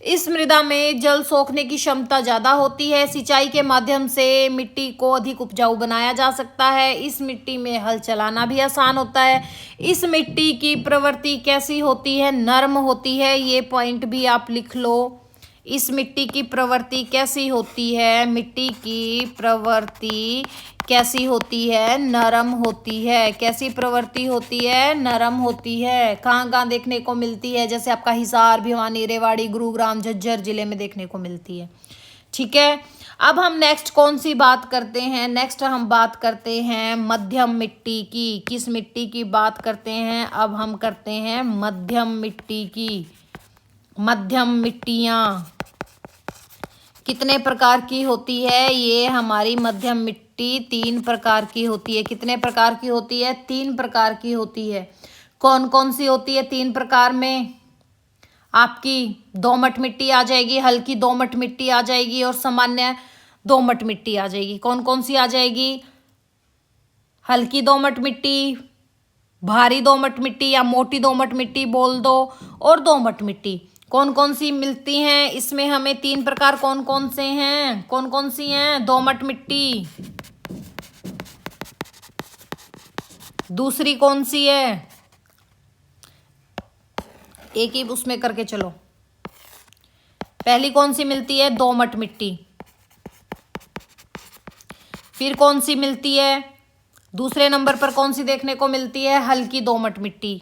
इस मृदा में जल सोखने की क्षमता ज्यादा होती है। सिंचाई के माध्यम से मिट्टी को अधिक उपजाऊ बनाया जा सकता है। इस मिट्टी में हल चलाना भी आसान होता है। इस मिट्टी की प्रवृत्ति कैसी होती है? नरम होती है। ये पॉइंट भी आप लिख लो। इस मिट्टी की प्रवृत्ति कैसी होती है? मिट्टी की प्रवृत्ति कैसी होती है? नरम होती है। कैसी प्रवृत्ति होती है? नरम होती है। कहाँ कहाँ देखने को मिलती है? जैसे आपका हिसार, भिवानी, रेवाड़ी, गुरुग्राम, झज्जर जिले में देखने को मिलती है। ठीक है। अब हम नेक्स्ट कौन सी बात करते हैं? नेक्स्ट हम बात करते हैं मध्यम मिट्टी की। किस मिट्टी की बात करते हैं? अब हम करते हैं मध्यम मिट्टी की। मध्यम मिट्टियाँ कितने प्रकार की होती है? ये हमारी मध्यम मिट्टी 3 प्रकार की होती है। कितने प्रकार की होती है? 3 प्रकार की होती है। कौन कौन सी होती है 3 प्रकार में? आपकी दोमट मिट्टी आ जाएगी, हल्की दोमट मिट्टी आ जाएगी और सामान्य दोमट मिट्टी आ जाएगी। कौन कौन सी आ जाएगी? हल्की दोमट मिट्टी, भारी दोमट मिट्टी या मोटी दोमट मिट्टी बोल दो, और दोमट मिट्टी। कौन कौन सी मिलती हैं इसमें हमें? 3 प्रकार कौन कौन से हैं? कौन कौन सी हैं? दोमट मिट्टी, दूसरी कौन सी है? एक ही उसमें करके चलो। पहली कौन सी मिलती है? दोमट मिट्टी। फिर कौन सी मिलती है? दूसरे नंबर पर कौन सी देखने को मिलती है? हल्की दोमट मिट्टी।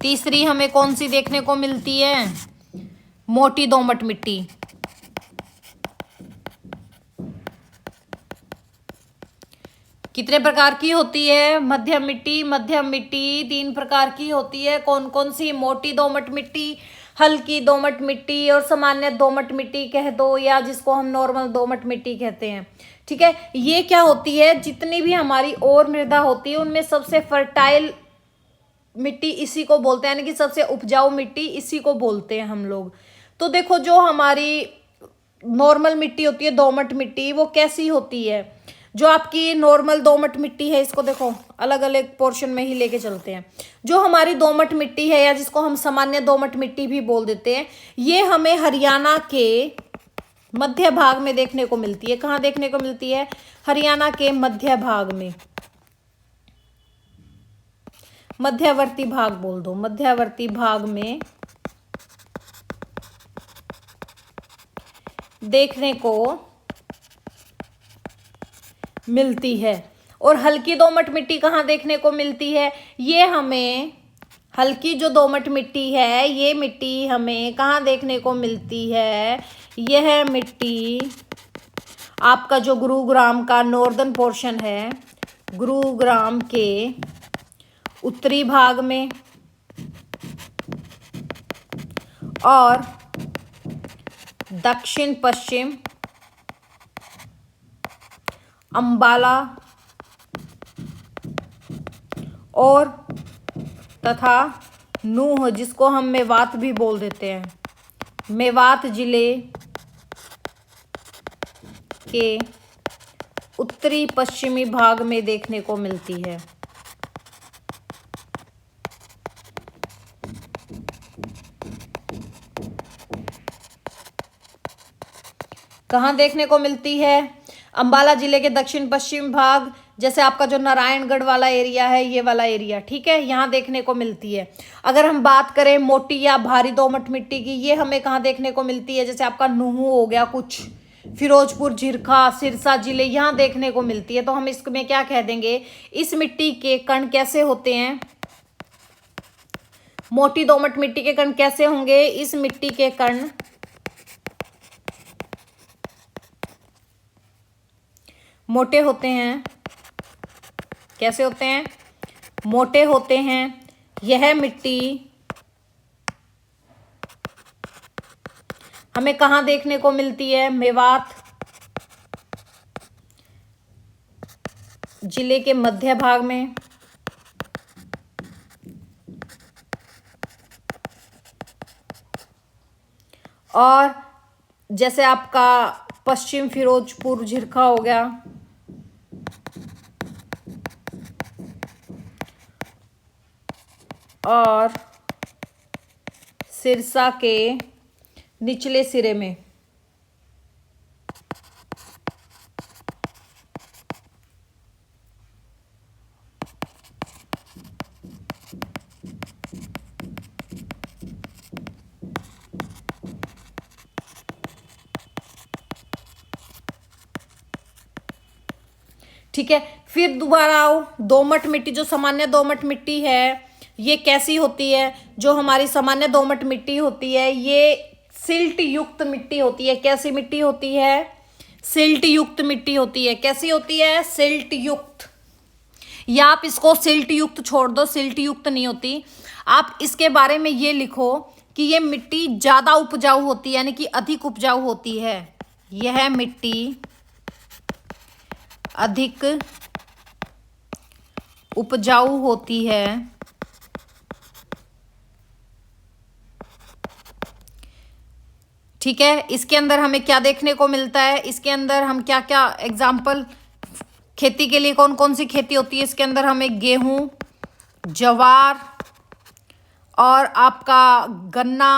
तीसरी हमें कौन सी देखने को मिलती है? मोटी दोमट मिट्टी। कितने प्रकार की होती है? मध्यम मिट्टी। मध्यम मिट्टी 3 प्रकार की होती है। कौन कौन सी? मोटी दोमट मिट्टी, हल्की दोमट मिट्टी और सामान्य दोमट मिट्टी कह दो, या जिसको हम नॉर्मल दोमट मिट्टी कहते हैं। ठीक है, ये क्या होती है, जितनी भी हमारी और मृदा होती है उनमें सबसे फर्टाइल मिट्टी इसी को बोलते हैं, यानी कि सबसे उपजाऊ मिट्टी इसी को बोलते हैं हम लोग। तो देखो, जो हमारी नॉर्मल मिट्टी होती है दोमट मिट्टी, वो कैसी होती है। जो आपकी नॉर्मल दोमट मिट्टी है, इसको देखो अलग अलग पोर्शन में ही लेके चलते हैं। जो हमारी दोमट मिट्टी है, या जिसको हम सामान्य दोमट मिट्टी भी बोल देते हैं, ये हमें हरियाणा के मध्य भाग में देखने को मिलती है। कहाँ देखने को मिलती है? हरियाणा के मध्य भाग में, मध्यवर्ती भाग बोल दो, मध्यवर्ती भाग में देखने को मिलती है। और हल्की दोमट मिट्टी कहाँ देखने को मिलती है? ये हमें हल्की जो दोमट मिट्टी है, ये मिट्टी हमें कहाँ देखने को मिलती है? यह मिट्टी आपका जो गुरुग्राम का नॉर्दर्न पोर्शन है, गुरुग्राम के उत्तरी भाग में और दक्षिण पश्चिम अंबाला और तथा नूह, जिसको हम मेवात भी बोल देते हैं, मेवात जिले के उत्तरी पश्चिमी भाग में देखने को मिलती है। कहाँ देखने को मिलती है? अंबाला जिले के दक्षिण पश्चिम भाग, जैसे आपका जो नारायणगढ़ वाला एरिया है, ये वाला एरिया, ठीक है, यहाँ देखने को मिलती है। अगर हम बात करें मोटी या भारी दोमट मिट्टी की, ये हमें कहाँ देखने को मिलती है? जैसे आपका नूह हो गया, कुछ फिरोजपुर, झिरखा, सिरसा जिले, यहाँ देखने को मिलती है। तो हम इसमें क्या कह देंगे? इस मिट्टी के कण कैसे होते हैं? मोटी दोमट मिट्टी के कण कैसे होंगे? इस मिट्टी के कण मोटे होते हैं। कैसे होते हैं? मोटे होते हैं। यह मिट्टी हमें कहाँ देखने को मिलती है? मेवात जिले के मध्य भाग में और जैसे आपका पश्चिम फिरोजपुर, झिरखा हो गया, और सिरसा के निचले सिरे में। ठीक है, फिर दोबारा आओ, दोमट मिट्टी, जो सामान्य दोमट मिट्टी है, ये कैसी होती है? जो हमारी सामान्य दोमट मिट्टी होती है, ये सिल्ट युक्त मिट्टी होती है। कैसी मिट्टी होती है? सिल्ट युक्त मिट्टी होती है। कैसी होती है? सिल्ट युक्त, या आप इसको सिल्ट युक्त छोड़ दो, सिल्ट युक्त नहीं होती। आप इसके बारे में ये लिखो कि ये मिट्टी ज़्यादा उपजाऊ होती है, यानी कि अधिक उपजाऊ होती है। यह मिट्टी अधिक उपजाऊ होती है। ठीक है, इसके अंदर हमें क्या देखने को मिलता है? इसके अंदर हम क्या क्या एग्जाम्पल, खेती के लिए कौन कौन सी खेती होती है? इसके अंदर हमें गेहूं, ज्वार और आपका गन्ना,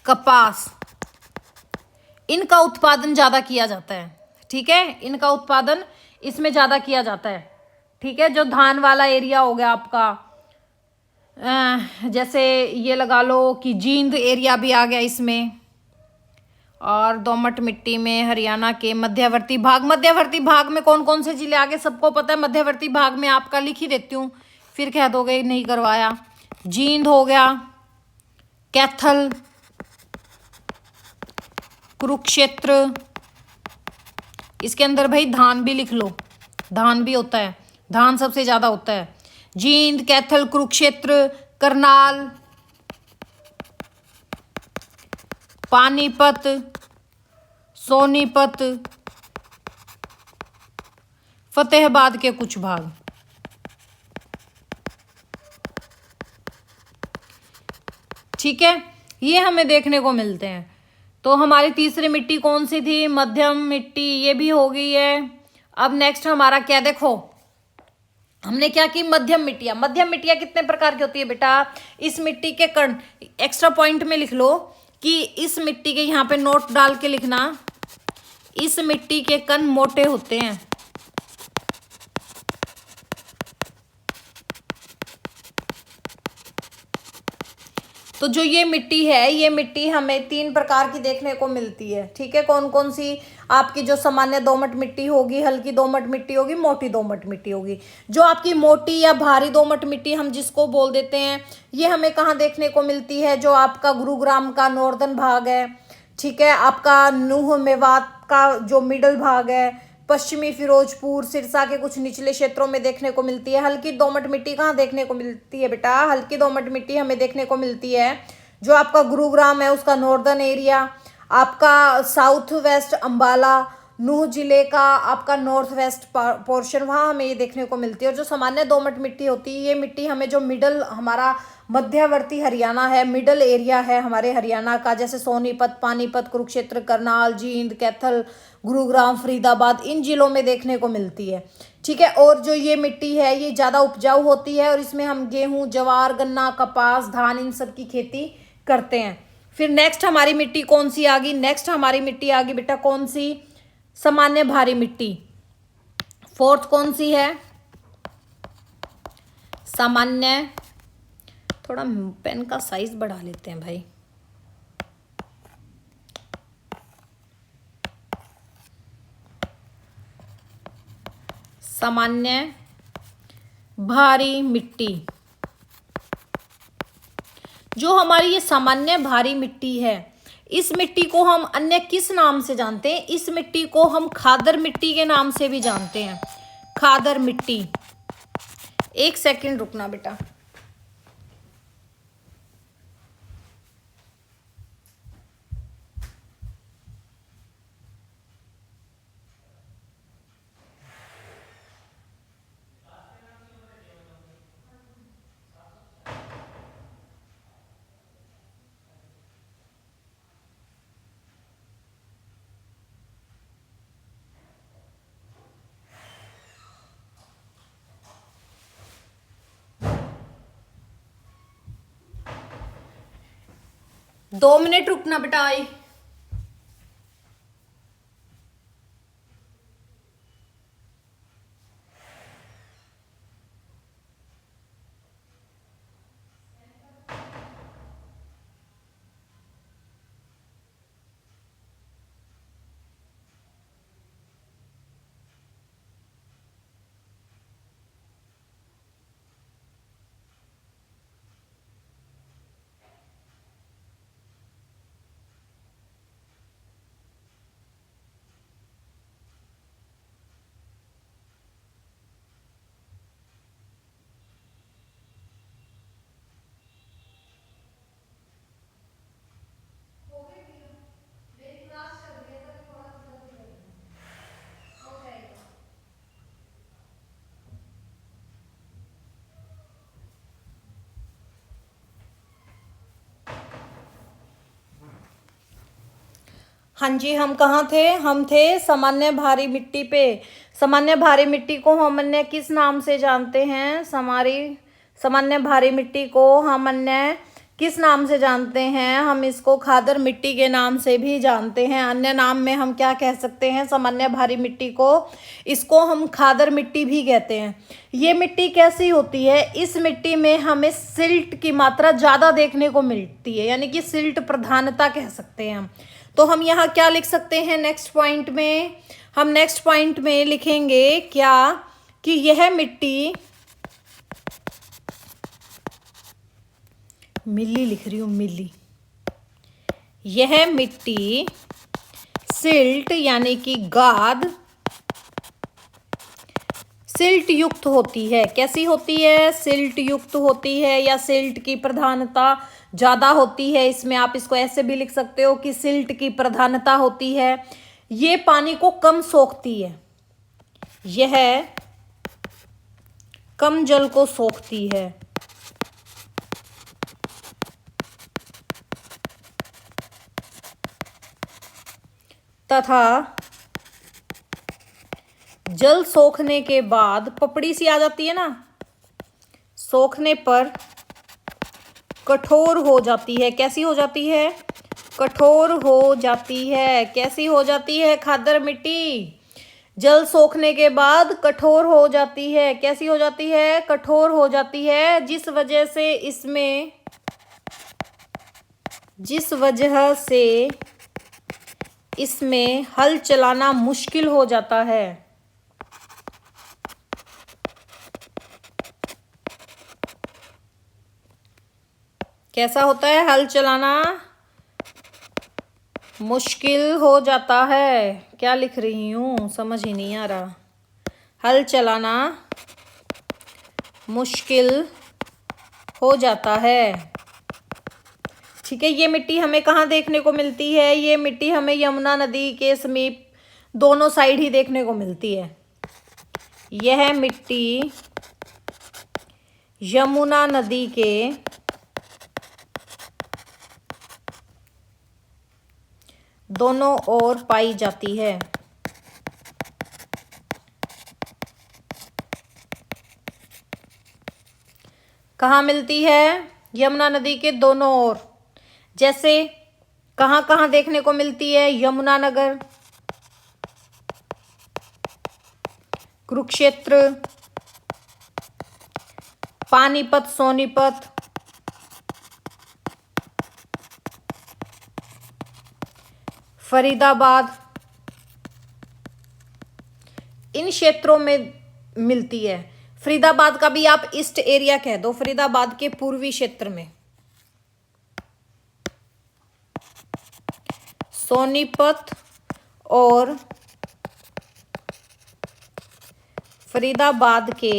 कपास, इनका उत्पादन ज़्यादा किया जाता है। ठीक है, इनका उत्पादन इसमें ज़्यादा किया जाता है। ठीक है, जो धान वाला एरिया हो गया आपका, जैसे ये लगा लो कि जींद एरिया भी आ गया इसमें, और दोमट मिट्टी में हरियाणा के मध्यवर्ती भाग। मध्यवर्ती भाग में कौन कौन से जिले आ गए? सबको पता है। मध्यवर्ती भाग में आपका लिख ही देती हूँ, फिर कह दोगे नहीं करवाया। जींद हो गया, कैथल, कुरुक्षेत्र, इसके अंदर भाई धान भी लिख लो, धान भी होता है, धान सबसे ज़्यादा होता है। जींद, कैथल, कुरुक्षेत्र, करनाल, पानीपत, सोनीपत, फतेहाबाद के कुछ भाग। ठीक है, ये हमें देखने को मिलते हैं। तो हमारी तीसरी मिट्टी कौन सी थी? मध्यम मिट्टी, ये भी हो गई है। अब नेक्स्ट हमारा क्या, देखो हमने क्या की, मध्यम मिट्टियां। मध्यम मिट्टियां कितने प्रकार की होती है बेटा? इस मिट्टी के कण, एक्स्ट्रा पॉइंट में लिख लो कि इस मिट्टी के, यहाँ पे नोट डाल के लिखना, इस मिट्टी के कण मोटे होते हैं। तो जो ये मिट्टी है, ये मिट्टी हमें तीन प्रकार की देखने को मिलती है। ठीक है, कौन कौन सी? आपकी जो सामान्य दोमट मिट्टी होगी, हल्की दोमट मिट्टी होगी, मोटी दोमट मिट्टी होगी। जो आपकी मोटी या भारी दोमट मिट्टी हम जिसको बोल देते हैं, ये हमें कहाँ देखने को मिलती है? जो आपका गुरुग्राम का नॉर्दर्न भाग है, ठीक है, आपका नूह मेवात का जो मिडल भाग है, पश्चिमी फिरोजपुर, सिरसा के कुछ निचले क्षेत्रों में देखने को मिलती है। हल्की दोमट मिट्टी कहाँ देखने को मिलती है बेटा? हल्की दोमट मिट्टी हमें देखने को मिलती है जो आपका गुरुग्राम है उसका नॉर्दर्न एरिया, आपका साउथ वेस्ट अंबाला, नूह जिले का आपका नॉर्थ वेस्ट पोर्शन, वहाँ हमें ये देखने को मिलती है। और जो सामान्य दोमट मिट्टी होती है, ये मिट्टी हमें जो मिडल, हमारा मध्यवर्ती हरियाणा है, मिडल एरिया है हमारे हरियाणा का, जैसे सोनीपत, पानीपत, कुरुक्षेत्र, करनाल, जींद, कैथल, गुरुग्राम, फरीदाबाद, इन जिलों में देखने को मिलती है। ठीक है, और जो ये मिट्टी है ये ज़्यादा उपजाऊ होती है और इसमें हम गेहूँ, जवार, गन्ना, कपास, धान, इन सब की खेती करते हैं। फिर नेक्स्ट हमारी मिट्टी कौन सी आ गई? नेक्स्ट हमारी मिट्टी आ गई बेटा कौन सी? सामान्य भारी मिट्टी। फोर्थ कौन सी है? सामान्य, थोड़ा पेन का साइज बढ़ा लेते हैं भाई। सामान्य भारी मिट्टी। जो हमारी ये सामान्य भारी मिट्टी है, इस मिट्टी को हम अन्य किस नाम से जानते हैं? इस मिट्टी को हम खादर मिट्टी के नाम से भी जानते हैं। खादर मिट्टी। एक सेकंड रुकना बेटा। दो मिनट रुकना बेटा। आई हाँ जी, हम कहाँ थे? हम थे सामान्य भारी मिट्टी पे। सामान्य भारी मिट्टी को हम अन्य किस नाम से जानते हैं? सामान्य भारी मिट्टी को हम अन्य किस नाम से जानते हैं? हम इसको खादर मिट्टी के नाम से भी जानते हैं। अन्य नाम में हम क्या कह सकते हैं? सामान्य भारी मिट्टी को, इसको हम खादर मिट्टी भी कहते हैं। ये मिट्टी कैसी होती है? इस मिट्टी में हमें सिल्ट की मात्रा ज़्यादा देखने को मिलती है, यानी कि सिल्ट प्रधानता कह सकते हैं हम। तो हम यहाँ क्या लिख सकते हैं नेक्स्ट पॉइंट में? हम नेक्स्ट पॉइंट में लिखेंगे क्या कि यह मिट्टी, मिली लिख रही हूँ, मिली, यह मिट्टी सिल्ट यानी कि गाद, सिल्ट युक्त होती है। कैसी होती है? सिल्ट युक्त होती है या सिल्ट की प्रधानता ज़्यादा होती है। इसमें आप इसको ऐसे भी लिख सकते हो कि सिल्ट की प्रधानता होती है। ये पानी को कम सोखती है, यह कम जल को सोखती है। तथा जल सोखने के बाद पपड़ी सी आ जाती है ना, सोखने पर कठोर हो जाती है। कैसी हो जाती है? कठोर हो जाती है। कैसी हो जाती है? खादर मिट्टी जल सोखने के बाद कठोर हो जाती है। कैसी हो जाती है? कठोर हो जाती है, जिस वजह से इसमें हल चलाना मुश्किल हो जाता है। कैसा होता है? हल चलाना मुश्किल हो जाता है। क्या लिख रही हूँ समझ ही नहीं आ रहा। हल चलाना मुश्किल हो जाता है। ठीक है, ये मिट्टी हमें कहाँ देखने को मिलती है? ये मिट्टी हमें यमुना नदी के समीप दोनों साइड ही देखने को मिलती है। यह मिट्टी यमुना नदी के दोनों ओर पाई जाती है। कहाँ मिलती है? यमुना नदी के दोनों ओर। जैसे कहाँ कहाँ देखने को मिलती है? यमुनानगर, कुरुक्षेत्र, पानीपत, सोनीपत, फरीदाबाद, इन क्षेत्रों में मिलती है। फरीदाबाद का भी आप ईस्ट एरिया कह दो, फरीदाबाद के पूर्वी क्षेत्र में। सोनीपत और फरीदाबाद के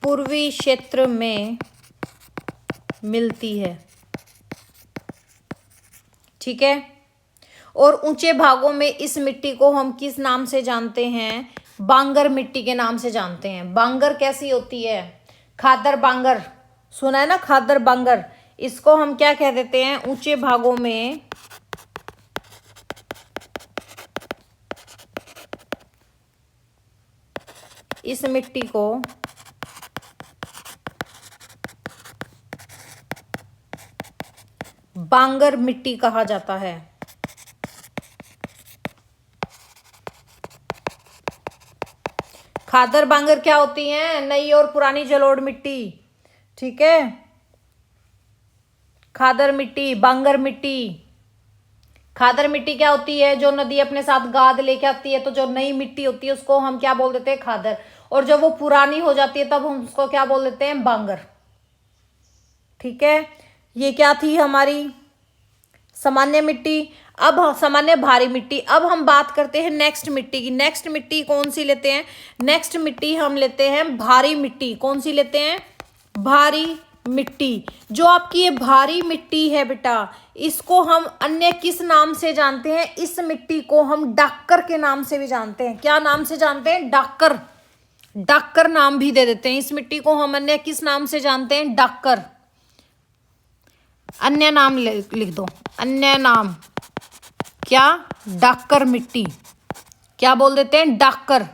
पूर्वी क्षेत्र में मिलती है। ठीक है, और ऊंचे भागों में इस मिट्टी को हम किस नाम से जानते हैं? बांगर मिट्टी के नाम से जानते हैं। बांगर कैसी होती है? खादर बांगर, सुना है ना, खादर बांगर। इसको हम क्या कह देते हैं? ऊंचे भागों में इस मिट्टी को बांगर मिट्टी कहा जाता है। खादर बांगर क्या होती है? नई और पुरानी जलोढ़ मिट्टी। ठीक है, खादर मिट्टी, बांगर मिट्टी। खादर मिट्टी क्या होती है? जो नदी अपने साथ गाद लेके आती है, तो जो नई मिट्टी होती है उसको हम क्या बोल देते हैं? खादर। और जब वो पुरानी हो जाती है तब हम उसको क्या बोल देते हैं? बांगर। ठीक है, ये क्या थी हमारी सामान्य मिट्टी। अब सामान्य भारी मिट्टी। अब हम बात करते हैं नेक्स्ट मिट्टी की। नेक्स्ट मिट्टी कौन सी लेते हैं? नेक्स्ट मिट्टी हम लेते हैं भारी मिट्टी। कौन सी लेते हैं? भारी मिट्टी। जो आपकी ये भारी मिट्टी है बेटा, इसको हम अन्य किस नाम से जानते हैं? इस मिट्टी को हम डाक्कर के नाम से भी जानते हैं। क्या नाम से जानते हैं? डाक्कर। डाक्कर नाम भी दे देते हैं। इस मिट्टी को हम अन्य किस नाम से जानते हैं? डाक्कर। अन्य नाम लिख दो। अन्य नाम क्या? डाक्कर मिट्टी। क्या बोल देते हैं? डाक्कर।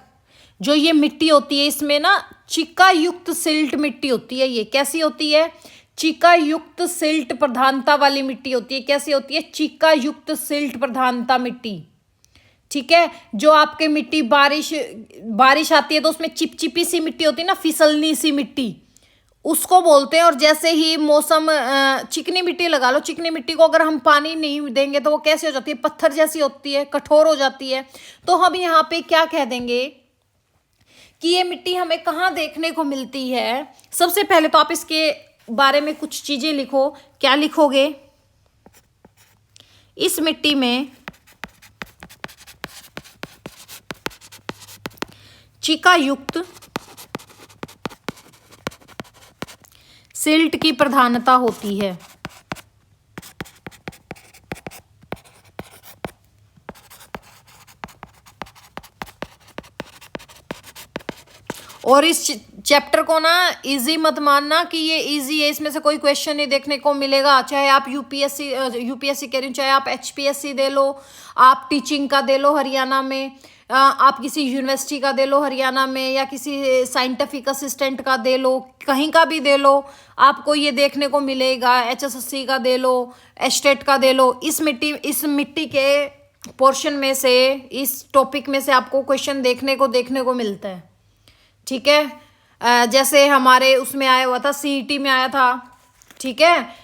जो ये मिट्टी होती है इसमें ना चिका युक्त सिल्ट मिट्टी होती है। ये कैसी होती है? चिका युक्त सिल्ट प्रधानता वाली मिट्टी होती है। कैसी होती है? चिका युक्त सिल्ट प्रधानता मिट्टी। ठीक है, जो आपके मिट्टी बारिश आती है तो उसमें चिपचिपी सी मिट्टी होती है ना, फिसलनी सी मिट्टी, उसको बोलते हैं। और जैसे ही मौसम चिकनी मिट्टी लगा लो, चिकनी मिट्टी को अगर हम पानी नहीं देंगे तो वो कैसे हो जाती है? पत्थर जैसी होती है, कठोर हो जाती है। तो हम यहाँ पे क्या कह देंगे कि ये मिट्टी हमें कहाँ देखने को मिलती है? सबसे पहले तो आप इसके बारे में कुछ चीजें लिखो। क्या लिखोगे? इस मिट्टी में चीका युक्त सिल्ट की प्रधानता होती है। और इस चैप्टर को ना इजी मत मानना कि ये इजी है, इसमें से कोई क्वेश्चन नहीं देखने को मिलेगा। चाहे आप यूपीएससी कह रही हूँ, चाहे आप एचपीएससी दे लो, आप टीचिंग का दे लो हरियाणा में, आप किसी यूनिवर्सिटी का दे लो हरियाणा में, या किसी साइंटिफिक असिस्टेंट का दे लो, कहीं का भी दे लो, आपको ये देखने को मिलेगा। एचएसएससी का दे लो, एस्टेट का दे लो, इस मिट्टी के पोर्शन में से, इस टॉपिक में से आपको क्वेश्चन देखने को मिलता है। ठीक है, जैसे हमारे उसमें आया हुआ था, सीईटी में आया था। ठीक है,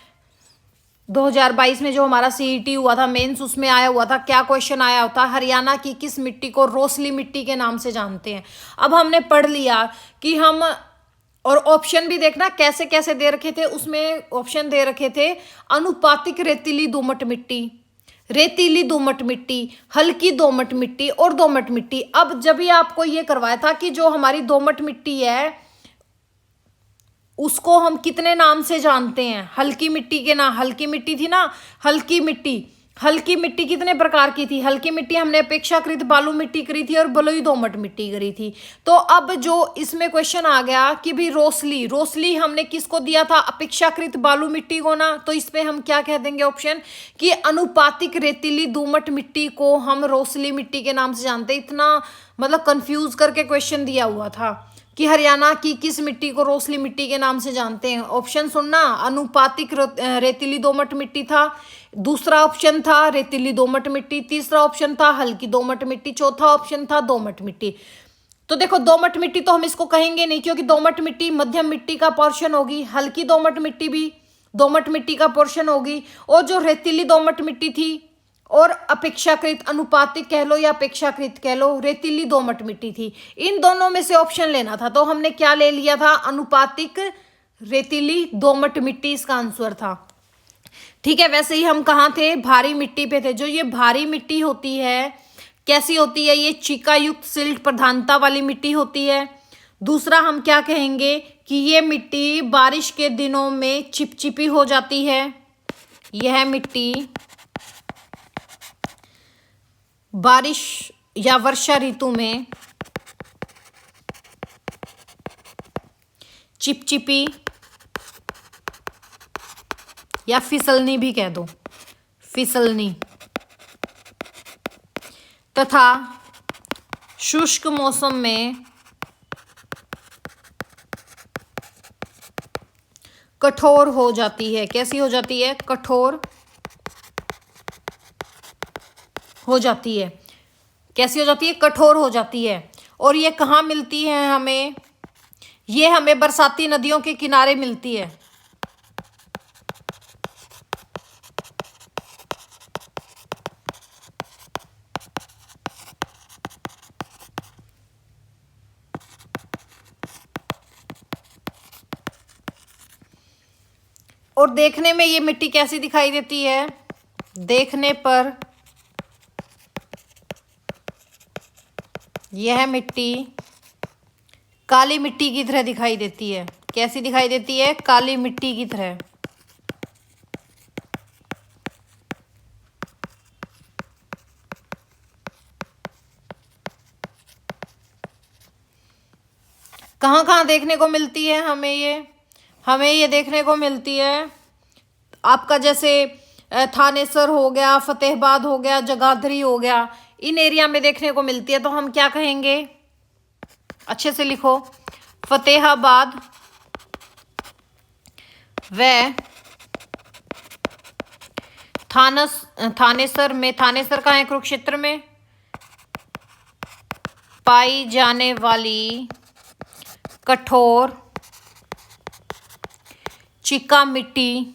2022 में जो हमारा सीईटी हुआ था मेंस, उसमें आया हुआ था, क्या क्वेश्चन आया होता, हरियाणा की किस मिट्टी को रोसली मिट्टी के नाम से जानते हैं। अब हमने पढ़ लिया कि हम, और ऑप्शन भी देखना कैसे कैसे दे रखे थे, उसमें ऑप्शन दे रखे थे अनुपातिक रेतीली दोमट मिट्टी, रेतीली दोमट मिट्टी, हल्की दोमट मिट्टी और दोमट मिट्टी। अब जब भी आपको ये करवाया था कि जो हमारी दोमट मिट्टी है उसको हम कितने नाम से जानते हैं, हल्की मिट्टी के ना, हल्की मिट्टी थी ना, हल्की मिट्टी कितने प्रकार की थी, हल्की मिट्टी हमने अपेक्षाकृत बालू मिट्टी करी थी और बलुई दोमट मिट्टी करी थी। तो अब जो इसमें क्वेश्चन आ गया कि भाई रोसली हमने किसको दिया था, अपेक्षाकृत बालू मिट्टी को ना, तो इसमें हम क्या कह देंगे ऑप्शन कि अनुपातिक रेतीली दोमट मिट्टी को हम रोसली मिट्टी के नाम से जानते हैं। इतना मतलब कंफ्यूज करके क्वेश्चन दिया हुआ था कि हरियाणा की किस मिट्टी को रोसली मिट्टी के नाम से जानते हैं। ऑप्शन सुनना, अनुपातिक रेतीली दोमट मिट्टी था, दूसरा ऑप्शन था रेतीली दोमट मिट्टी, तीसरा ऑप्शन था हल्की दोमट मिट्टी, चौथा ऑप्शन था दोमट मिट्टी। तो देखो दोमट मिट्टी तो हम इसको कहेंगे नहीं, क्योंकि दोमट मिट्टी मध्यम मिट्टी का पोर्शन होगी, हल्की दोमट मिट्टी भी दोमट मिट्टी का पोर्शन होगी, और जो रेतीली दोमट मिट्टी थी और अपेक्षाकृत, अनुपातिक कह लो या अपेक्षाकृत कह लो, रेतीली दोमट मिट्टी थी। इन दोनों में से ऑप्शन लेना था, तो हमने क्या ले लिया था, अनुपातिक रेतीली दोमट मिट्टी इसका आंसर था। ठीक है, वैसे ही हम कहाँ थे, भारी मिट्टी पे थे। जो ये भारी मिट्टी होती है कैसी होती है, ये चीका युक्त सिल्ट प्रधानता वाली मिट्टी होती है। दूसरा हम क्या कहेंगे कि ये मिट्टी बारिश के दिनों में चिपचिपी हो जाती है, यह मिट्टी बारिश या वर्षा ऋतु में चिपचिपी या फिसलनी भी कह दो, फिसलनी, तथा शुष्क मौसम में कठोर हो जाती है। कैसी हो जाती है, कठोर हो जाती है। कैसी हो जाती है, कठोर हो जाती है। और ये कहाँ मिलती है हमें, ये हमें बरसाती नदियों के किनारे मिलती है। और देखने में ये मिट्टी कैसी दिखाई देती है, देखने पर यह मिट्टी काली मिट्टी की तरह दिखाई देती है। कैसी दिखाई देती है, काली मिट्टी की तरह। कहाँ कहाँ देखने को मिलती है हमें ये देखने को मिलती है आपका, जैसे थानेसर हो गया, फतेहाबाद हो गया, जगाधरी हो गया, इन एरिया में देखने को मिलती है। तो हम क्या कहेंगे, अच्छे से लिखो, फतेहाबाद व थानेसर में, थानेसर कहाँ है, कुरुक्षेत्र में, पाई जाने वाली कठोर चिका मिट्टी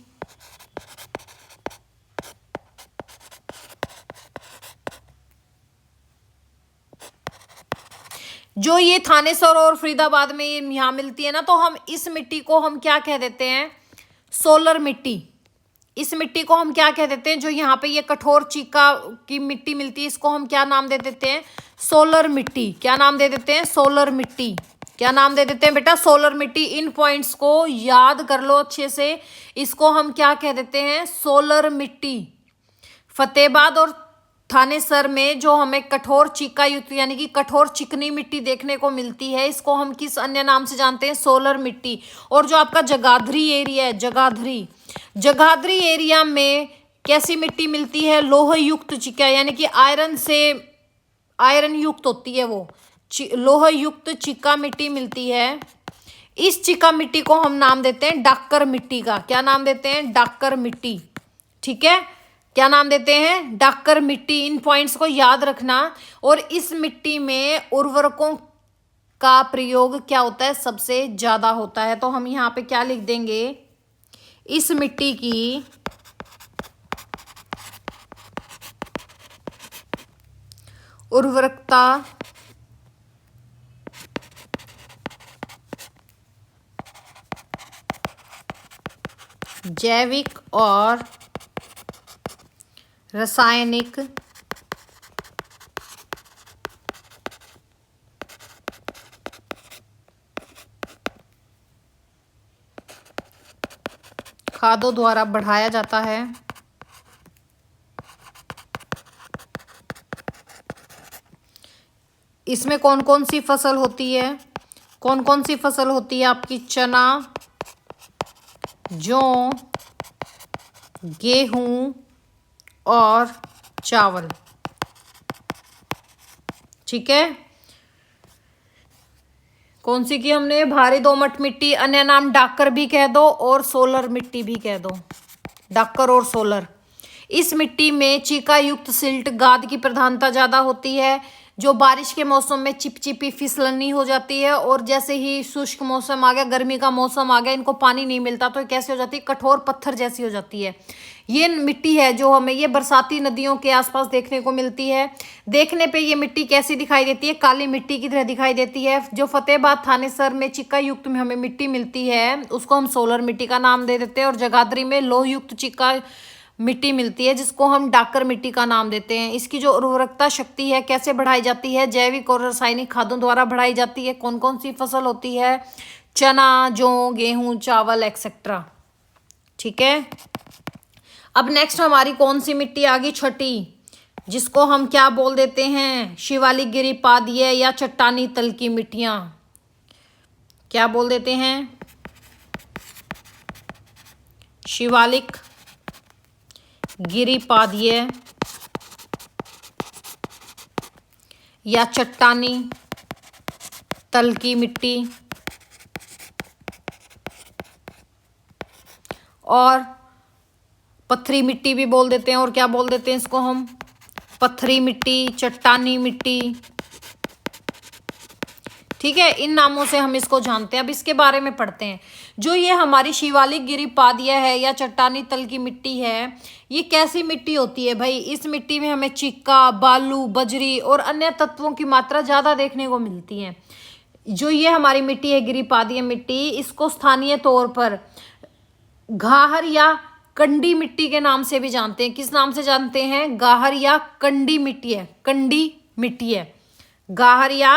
जो ये थानेसर और फरीदाबाद में ये यहाँ मिलती है ना, तो हम इस मिट्टी को हम क्या कह देते हैं, सोलर मिट्टी। इस मिट्टी को हम क्या कह देते हैं, जो यहाँ पे ये कठोर चीका की मिट्टी मिलती है, इसको हम क्या नाम दे देते हैं, सोलर मिट्टी। क्या नाम दे देते हैं? सोलर मिट्टी। क्या नाम दे देते हैं बेटा? सोलर मिट्टी। इन पॉइंट्स को याद कर लो अच्छे से। इसको हम क्या कह देते हैं? सोलर मिट्टी। फतेहाबाद और थानेसर में जो हमें कठोर चीका युक्त यानी कि कठोर चिकनी मिट्टी देखने को मिलती है, इसको हम किस अन्य नाम से जानते हैं? सोलर मिट्टी। और जो आपका जगाधरी एरिया है, जगाधरी एरिया में कैसी मिट्टी मिलती है? लोह युक्त चिका यानी कि आयरन युक्त होती है वो, लोह युक्त चिका मिट्टी मिलती है। इस चिका मिट्टी को हम नाम देते हैं डाक्कर मिट्टी का। क्या नाम देते हैं? डाक्कर मिट्टी। ठीक है, क्या नाम देते हैं? डाक्कर मिट्टी। इन पॉइंट्स को याद रखना। और इस मिट्टी में उर्वरकों का प्रयोग क्या होता है? सबसे ज्यादा होता है। तो हम यहाँ पे क्या लिख देंगे? इस मिट्टी की उर्वरकता जैविक और रासायनिक खादों द्वारा बढ़ाया जाता है। इसमें कौन कौन सी फसल होती है? कौन कौन सी फसल होती है आपकी? चना, जौ, गेहूं और चावल। ठीक है, कौन सी की हमने? भारी दोमट मिट्टी, अन्य नाम डाक्कर भी कह दो और सोलर मिट्टी भी कह दो। डाक्कर और सोलर। इस मिट्टी में चीका युक्त सिल्ट गाद की प्रधानता ज्यादा होती है, जो बारिश के मौसम में चिपचिपी फिसलनी हो जाती है। और जैसे ही शुष्क मौसम आ गया, गर्मी का मौसम आ गया, इनको पानी नहीं मिलता तो कैसे हो जाती है? कठोर पत्थर जैसी हो जाती है। ये मिट्टी है जो हमें ये बरसाती नदियों के आसपास देखने को मिलती है। देखने पे ये मिट्टी कैसी दिखाई देती है? काली मिट्टी की तरह दिखाई देती है। जो फतेहाबाद थानेसर में चिक्का युक्त में हमें मिट्टी मिलती है, उसको हम सोलर मिट्टी का नाम दे देते हैं। और जगाधरी में लोह युक्त चिक्का मिट्टी मिलती है, जिसको हम डाक्कर मिट्टी का नाम देते हैं। इसकी जो उर्वरकता शक्ति है कैसे बढ़ाई जाती है? जैविक और रासायनिक खादों द्वारा बढ़ाई जाती है। कौन कौन सी फसल होती है? चना, जौ, गेहूं, चावल एक्सेट्रा। ठीक है, अब नेक्स्ट हमारी कौन सी मिट्टी आ गई? छठी, जिसको हम क्या बोल देते हैं? शिवालिक, गिरिपादीय या चट्टानी तल की मिट्टियां। क्या बोल देते हैं? शिवालिक, गिरिपादीय या चट्टानी तल की मिट्टी। और पत्थरी मिट्टी भी बोल देते हैं। और क्या बोल देते हैं इसको हम? पत्थरी मिट्टी, चट्टानी मिट्टी। ठीक है, इन नामों से हम इसको जानते हैं। अब इसके बारे में पढ़ते हैं। जो ये हमारी शिवालिक, गिरिपादीय है या चट्टानी तल की मिट्टी है, ये कैसी मिट्टी होती है भाई? इस मिट्टी में हमें चिक्का, बालू, बजरी और अन्य तत्वों की मात्रा ज्यादा देखने को मिलती है। जो ये हमारी मिट्टी है गिरिपादीय मिट्टी, इसको स्थानीय तौर पर घाहर या कंडी मिट्टी के नाम से भी जानते हैं। किस नाम से जानते हैं? गाहर या कंडी मिट्टी है। कंडी मिट्टी है, गाहर या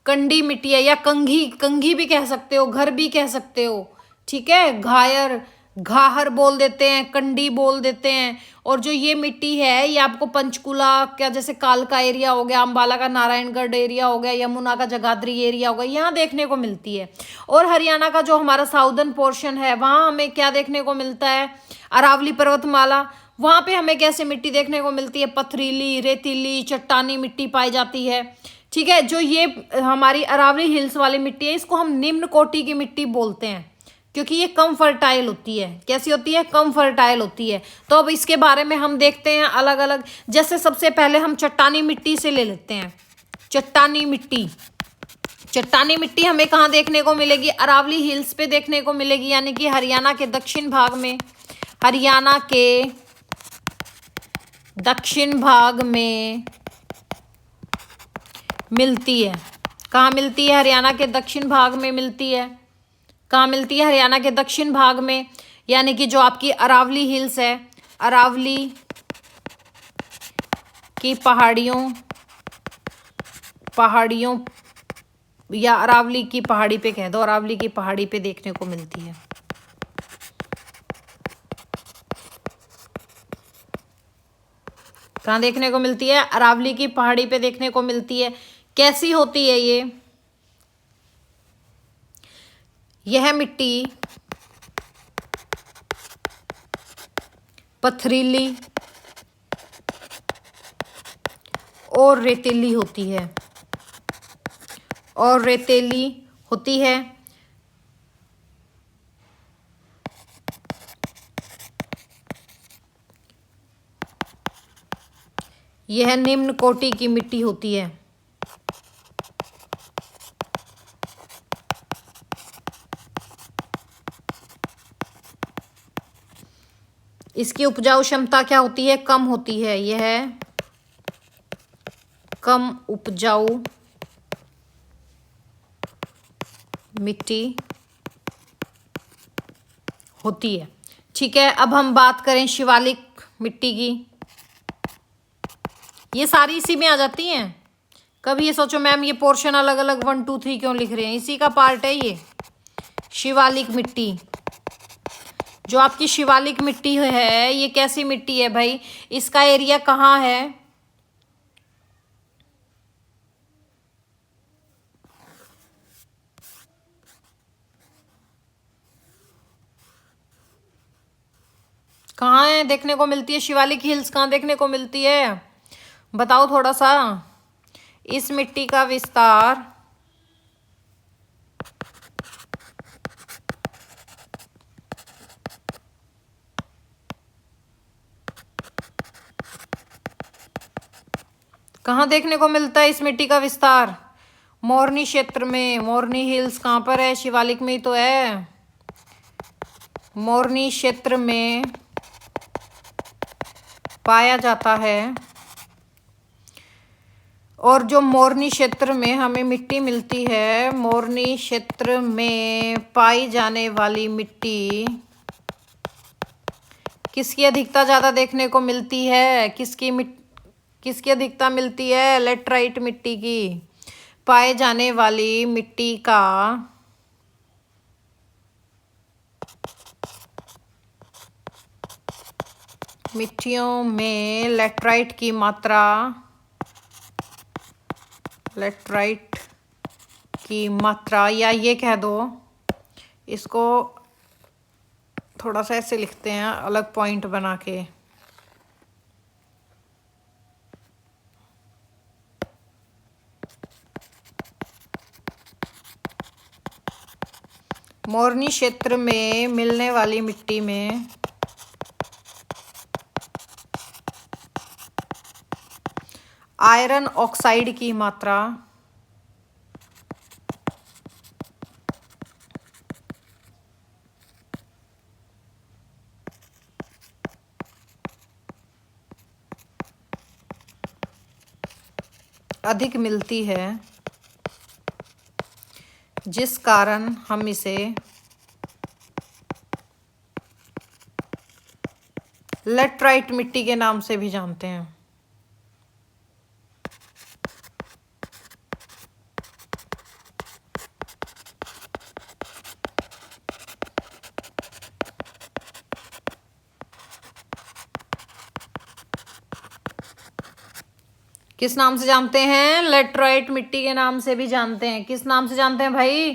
कंडी मिट्टी है, या कंघी, कंघी भी कह सकते हो, घर भी कह सकते हो। ठीक है, घायर, घाहर बोल देते हैं, कंडी बोल देते हैं। और जो ये मिट्टी है ये आपको पंचकुला क्या, जैसे कालका एरिया हो गया, अम्बाला का नारायणगढ़ एरिया हो गया, यमुना का जगाधरी एरिया हो गया, यहाँ देखने को मिलती है। और हरियाणा का जो हमारा साउदर्न पोर्शन है, वहाँ हमें क्या देखने को मिलता है? अरावली पर्वतमाला, वहाँ पे हमें कैसे मिट्टी देखने को मिलती है? पथरीली, रेतीली, चट्टानी मिट्टी पाई जाती है। ठीक है, जो ये हमारी अरावली हिल्स वाली मिट्टी है, इसको हम निम्न कोटि की मिट्टी बोलते हैं, क्योंकि ये कम फर्टाइल होती है। कैसी होती है? कम फर्टाइल होती है। तो अब इसके बारे में हम देखते हैं अलग अलग। जैसे सबसे पहले हम चट्टानी मिट्टी से ले लेते हैं। चट्टानी मिट्टी, चट्टानी मिट्टी हमें कहाँ देखने को मिलेगी? अरावली हिल्स पे देखने को मिलेगी, यानी कि हरियाणा के दक्षिण भाग में। हरियाणा के दक्षिण भाग में मिलती है। कहाँ मिलती है? हरियाणा के दक्षिण भाग में मिलती है। कहाँ मिलती है? हरियाणा के दक्षिण भाग में, यानी कि जो आपकी अरावली हिल्स है, अरावली की पहाड़ियों पहाड़ियों या अरावली की पहाड़ी पे कह दो, अरावली की पहाड़ी पे देखने को मिलती है। कहाँ देखने को मिलती है? अरावली की पहाड़ी पे देखने को मिलती है। कैसी होती है ये? यह मिट्टी पथरीली और रेतीली होती है, और रेतीली होती है। यह निम्न कोटि की मिट्टी होती है। इसकी उपजाऊ क्षमता क्या होती है? कम होती है। यह कम उपजाऊ मिट्टी होती है। ठीक है, अब हम बात करें शिवालिक मिट्टी की। ये सारी इसी में आ जाती हैं। कभी ये सोचो मैम ये पोर्शन अलग अलग 1 2 3 क्यों लिख रहे हैं? इसी का पार्ट है ये। शिवालिक मिट्टी, जो आपकी शिवालिक मिट्टी है, ये कैसी मिट्टी है भाई? इसका एरिया कहाँ है? कहाँ है देखने को मिलती है? शिवालिक हिल्स कहाँ देखने को मिलती है? बताओ थोड़ा सा। इस मिट्टी का विस्तार कहाँ देखने को मिलता है? इस मिट्टी का विस्तार मोरनी क्षेत्र में। मोरनी हिल्स कहाँ पर है? शिवालिक में ही तो है। मोरनी क्षेत्र में पाया जाता है। और जो मोरनी क्षेत्र में हमें मिट्टी मिलती है, मोरनी क्षेत्र में पाई जाने वाली मिट्टी किसकी अधिकता ज़्यादा देखने को मिलती है? किसकी अधिकता मिलती है? लेटराइट मिट्टी की। पाए जाने वाली मिट्टी का मिट्टियों में लेटराइट की मात्रा, लेटराइट की मात्रा, या ये कह दो, इसको थोड़ा सा ऐसे लिखते हैं अलग पॉइंट बना के। मोरनी क्षेत्र में मिलने वाली मिट्टी में आयरन ऑक्साइड की मात्रा अधिक मिलती है, जिस कारण हम इसे लेटराइट मिट्टी के नाम से भी जानते हैं। किस नाम से जानते हैं? लेटराइट मिट्टी के नाम से भी जानते हैं। किस नाम से जानते हैं भाई?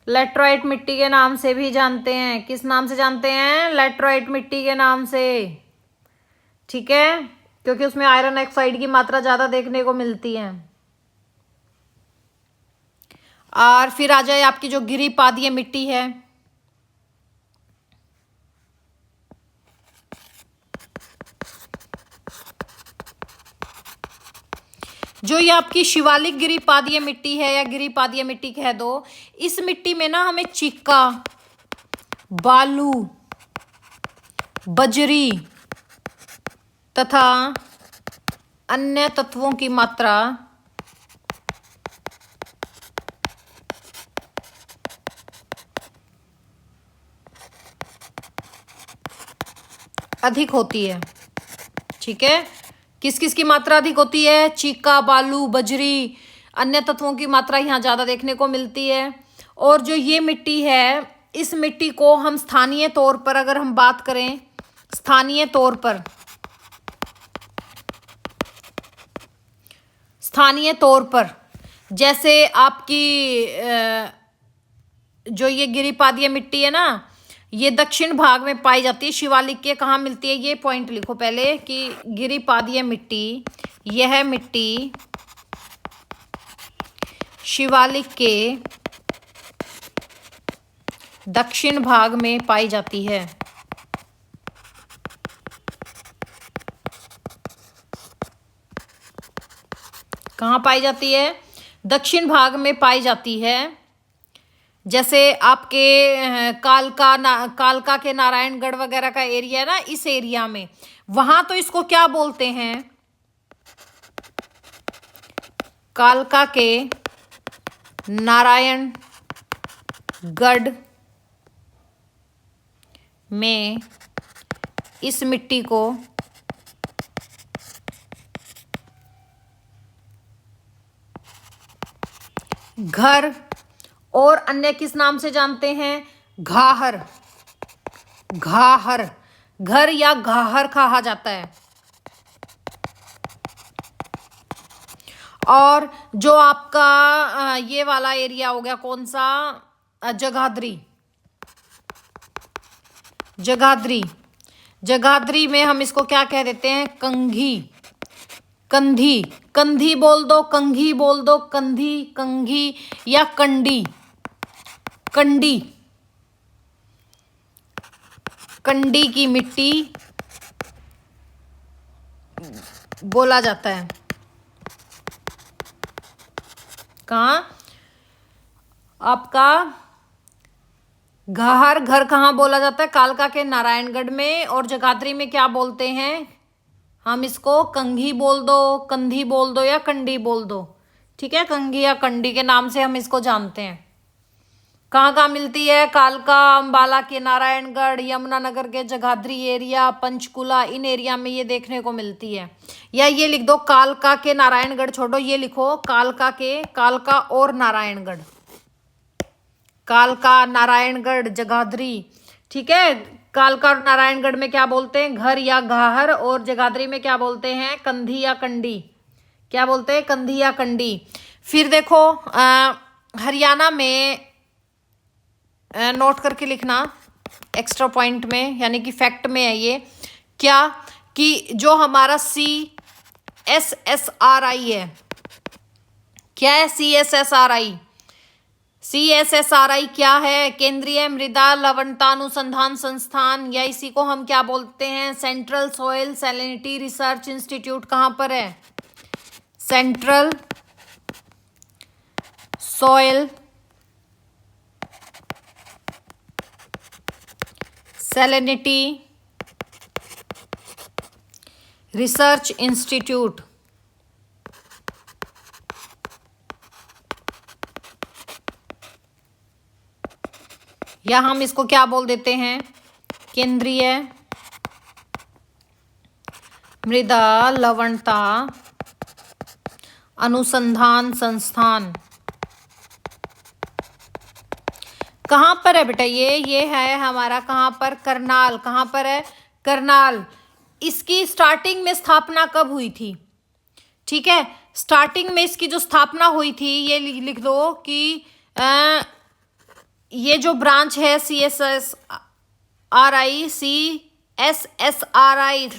लेटराइट मिट्टी के नाम से भी जानते हैं। किस नाम से जानते हैं? लेटराइट मिट्टी के नाम से। ठीक है, क्योंकि उसमें आयरन ऑक्साइड की मात्रा ज़्यादा देखने को मिलती है। और फिर आ जाए आपकी जो गिरिपादीय मिट्टी है। जो ये आपकी शिवालिक गिरिपादीय मिट्टी है, या गिरिपादीय मिट्टी कह दो, इस मिट्टी में ना हमें चिक्का, बालू, बजरी तथा अन्य तत्वों की मात्रा अधिक होती है। ठीक है, किस किस की मात्रा अधिक होती है? चीका, बालू, बजरी, अन्य तत्वों की मात्रा यहाँ ज़्यादा देखने को मिलती है। और जो ये मिट्टी है, इस मिट्टी को हम स्थानीय तौर पर अगर हम बात करें, स्थानीय तौर पर जैसे आपकी जो ये गिरिपादीय मिट्टी है ना, ये दक्षिण भाग में पाई जाती है। शिवालिक के कहाँ मिलती है, ये पॉइंट लिखो पहले कि गिरिपादीय मिट्टी, यह मिट्टी शिवालिक के दक्षिण भाग में पाई जाती है। कहाँ पाई जाती है? दक्षिण भाग में पाई जाती है। जैसे आपके कालका के नारायणगढ़ वगैरह का एरिया है ना, इस एरिया में, वहां तो इसको क्या बोलते हैं, कालका के नारायणगढ़ में इस मिट्टी को घर और अन्य किस नाम से जानते हैं? घाहर, घाहर, घर या घाहर कहा जाता है। और जो आपका ये वाला एरिया हो गया, कौन सा? जगाधरी, जगाधरी, जगाधरी में हम इसको क्या कह देते हैं? कंघी, कंधी, कंधी बोल दो, कंघी बोल दो, कंधी, कंघी या कंडी, कंडी, कंडी की मिट्टी बोला जाता है। कहाँ? आपका घाहर घर कहाँ बोला जाता है? कालका के नारायणगढ़ में। और जगाधरी में क्या बोलते हैं? हम इसको कंघी बोल दो, कंधी बोल दो या कंडी बोल दो, ठीक है? कंघी या कंडी के नाम से हम इसको जानते हैं। कहाँ कहाँ मिलती है? कालका, अंबाला के नारायणगढ़, यमुनानगर के जगाधरी एरिया, पंचकुला, इन एरिया में ये देखने को मिलती है। या ये लिख दो, कालका के नारायणगढ़ छोड़ो, ये लिखो कालका और नारायणगढ़, कालका, नारायणगढ़, जगाधरी, ठीक है? कालका और नारायणगढ़ में क्या बोलते हैं? घर या घाहर। और जगाधरी में क्या बोलते हैं? कंधी या कंडी। क्या बोलते हैं? कंधी या कंडी। फिर देखो हरियाणा में, नोट करके लिखना एक्स्ट्रा पॉइंट में, यानी कि फैक्ट में है ये, क्या कि जो हमारा CSSRI है, क्या है CSSRI? CSSRI क्या है? केंद्रीय मृदा लवणता अनुसंधान संस्थान, या इसी को हम क्या बोलते हैं? Central soil salinity research institute. कहाँ पर है? Central soil salinity research institute. या हम इसको क्या बोल देते हैं? केंद्रीय मृदा लवणता अनुसंधान संस्थान। कहाँ पर है बेटा ये है हमारा, कहाँ पर? करनाल। कहाँ पर है? करनाल। इसकी स्टार्टिंग में स्थापना कब हुई थी? ठीक है, स्टार्टिंग में इसकी जो स्थापना हुई थी, ये लिख दो कि ये जो ब्रांच है CSSRI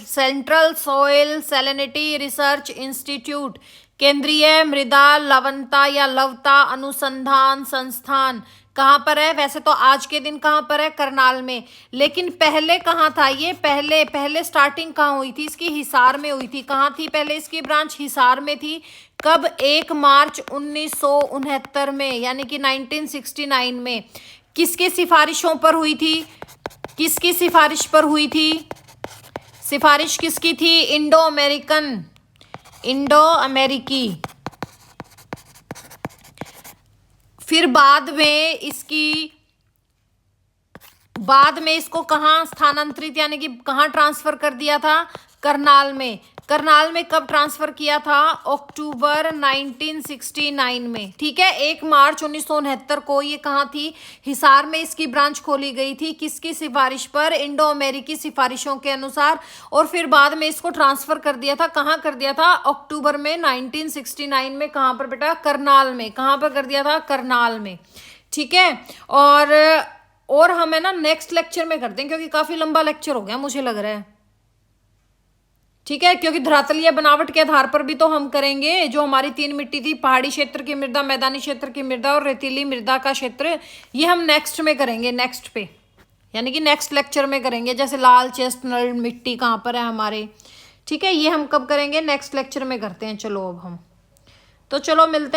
central soil salinity research institute, केंद्रीय मृदा लवणता या लवता अनुसंधान संस्थान, कहाँ पर है? वैसे तो आज के दिन कहाँ पर है? करनाल में। लेकिन पहले कहाँ था ये? पहले स्टार्टिंग कहाँ हुई थी इसकी? हिसार में हुई थी। कहाँ थी पहले इसकी ब्रांच? हिसार में थी। कब? 1 मार्च 1969 में, यानी कि 1969 में। किसकी सिफारिशों पर हुई थी? किसकी सिफारिश पर हुई थी? सिफारिश किसकी थी? इंडो अमेरिकी। फिर बाद में इसको कहाँ स्थानांतरित, यानी कि कहाँ ट्रांसफर कर दिया था? करनाल में। करनाल में कब ट्रांसफर किया था? अक्टूबर 1969 में। ठीक है, 1 मार्च 1969 को ये कहाँ थी? हिसार में इसकी ब्रांच खोली गई थी। किसकी सिफारिश पर? इंडो अमेरिकी सिफारिशों के अनुसार। और फिर बाद में इसको ट्रांसफर कर दिया था, कहाँ कर दिया था? अक्टूबर में 1969 में। कहाँ पर बेटा? करनाल में। कहाँ पर कर दिया था? करनाल में। ठीक है, और हम है ना नेक्स्ट लेक्चर में करते हैं, क्योंकि काफी लंबा लेक्चर हो गया मुझे लग रहा है। ठीक है, क्योंकि धरातलीय बनावट के आधार पर भी तो हम करेंगे। जो हमारी 3 मिट्टी थी, पहाड़ी क्षेत्र की मृदा, मैदानी क्षेत्र की मृदा और रेतीली मृदा का क्षेत्र, ये हम नेक्स्ट में करेंगे, नेक्स्ट पे, यानी कि नेक्स्ट लेक्चर में करेंगे। जैसे लाल चेस्टनट मिट्टी कहाँ पर है हमारे, ठीक है, ये हम कब करेंगे? नेक्स्ट लेक्चर में करते हैं। चलो अब हम, तो चलो मिलते हैं।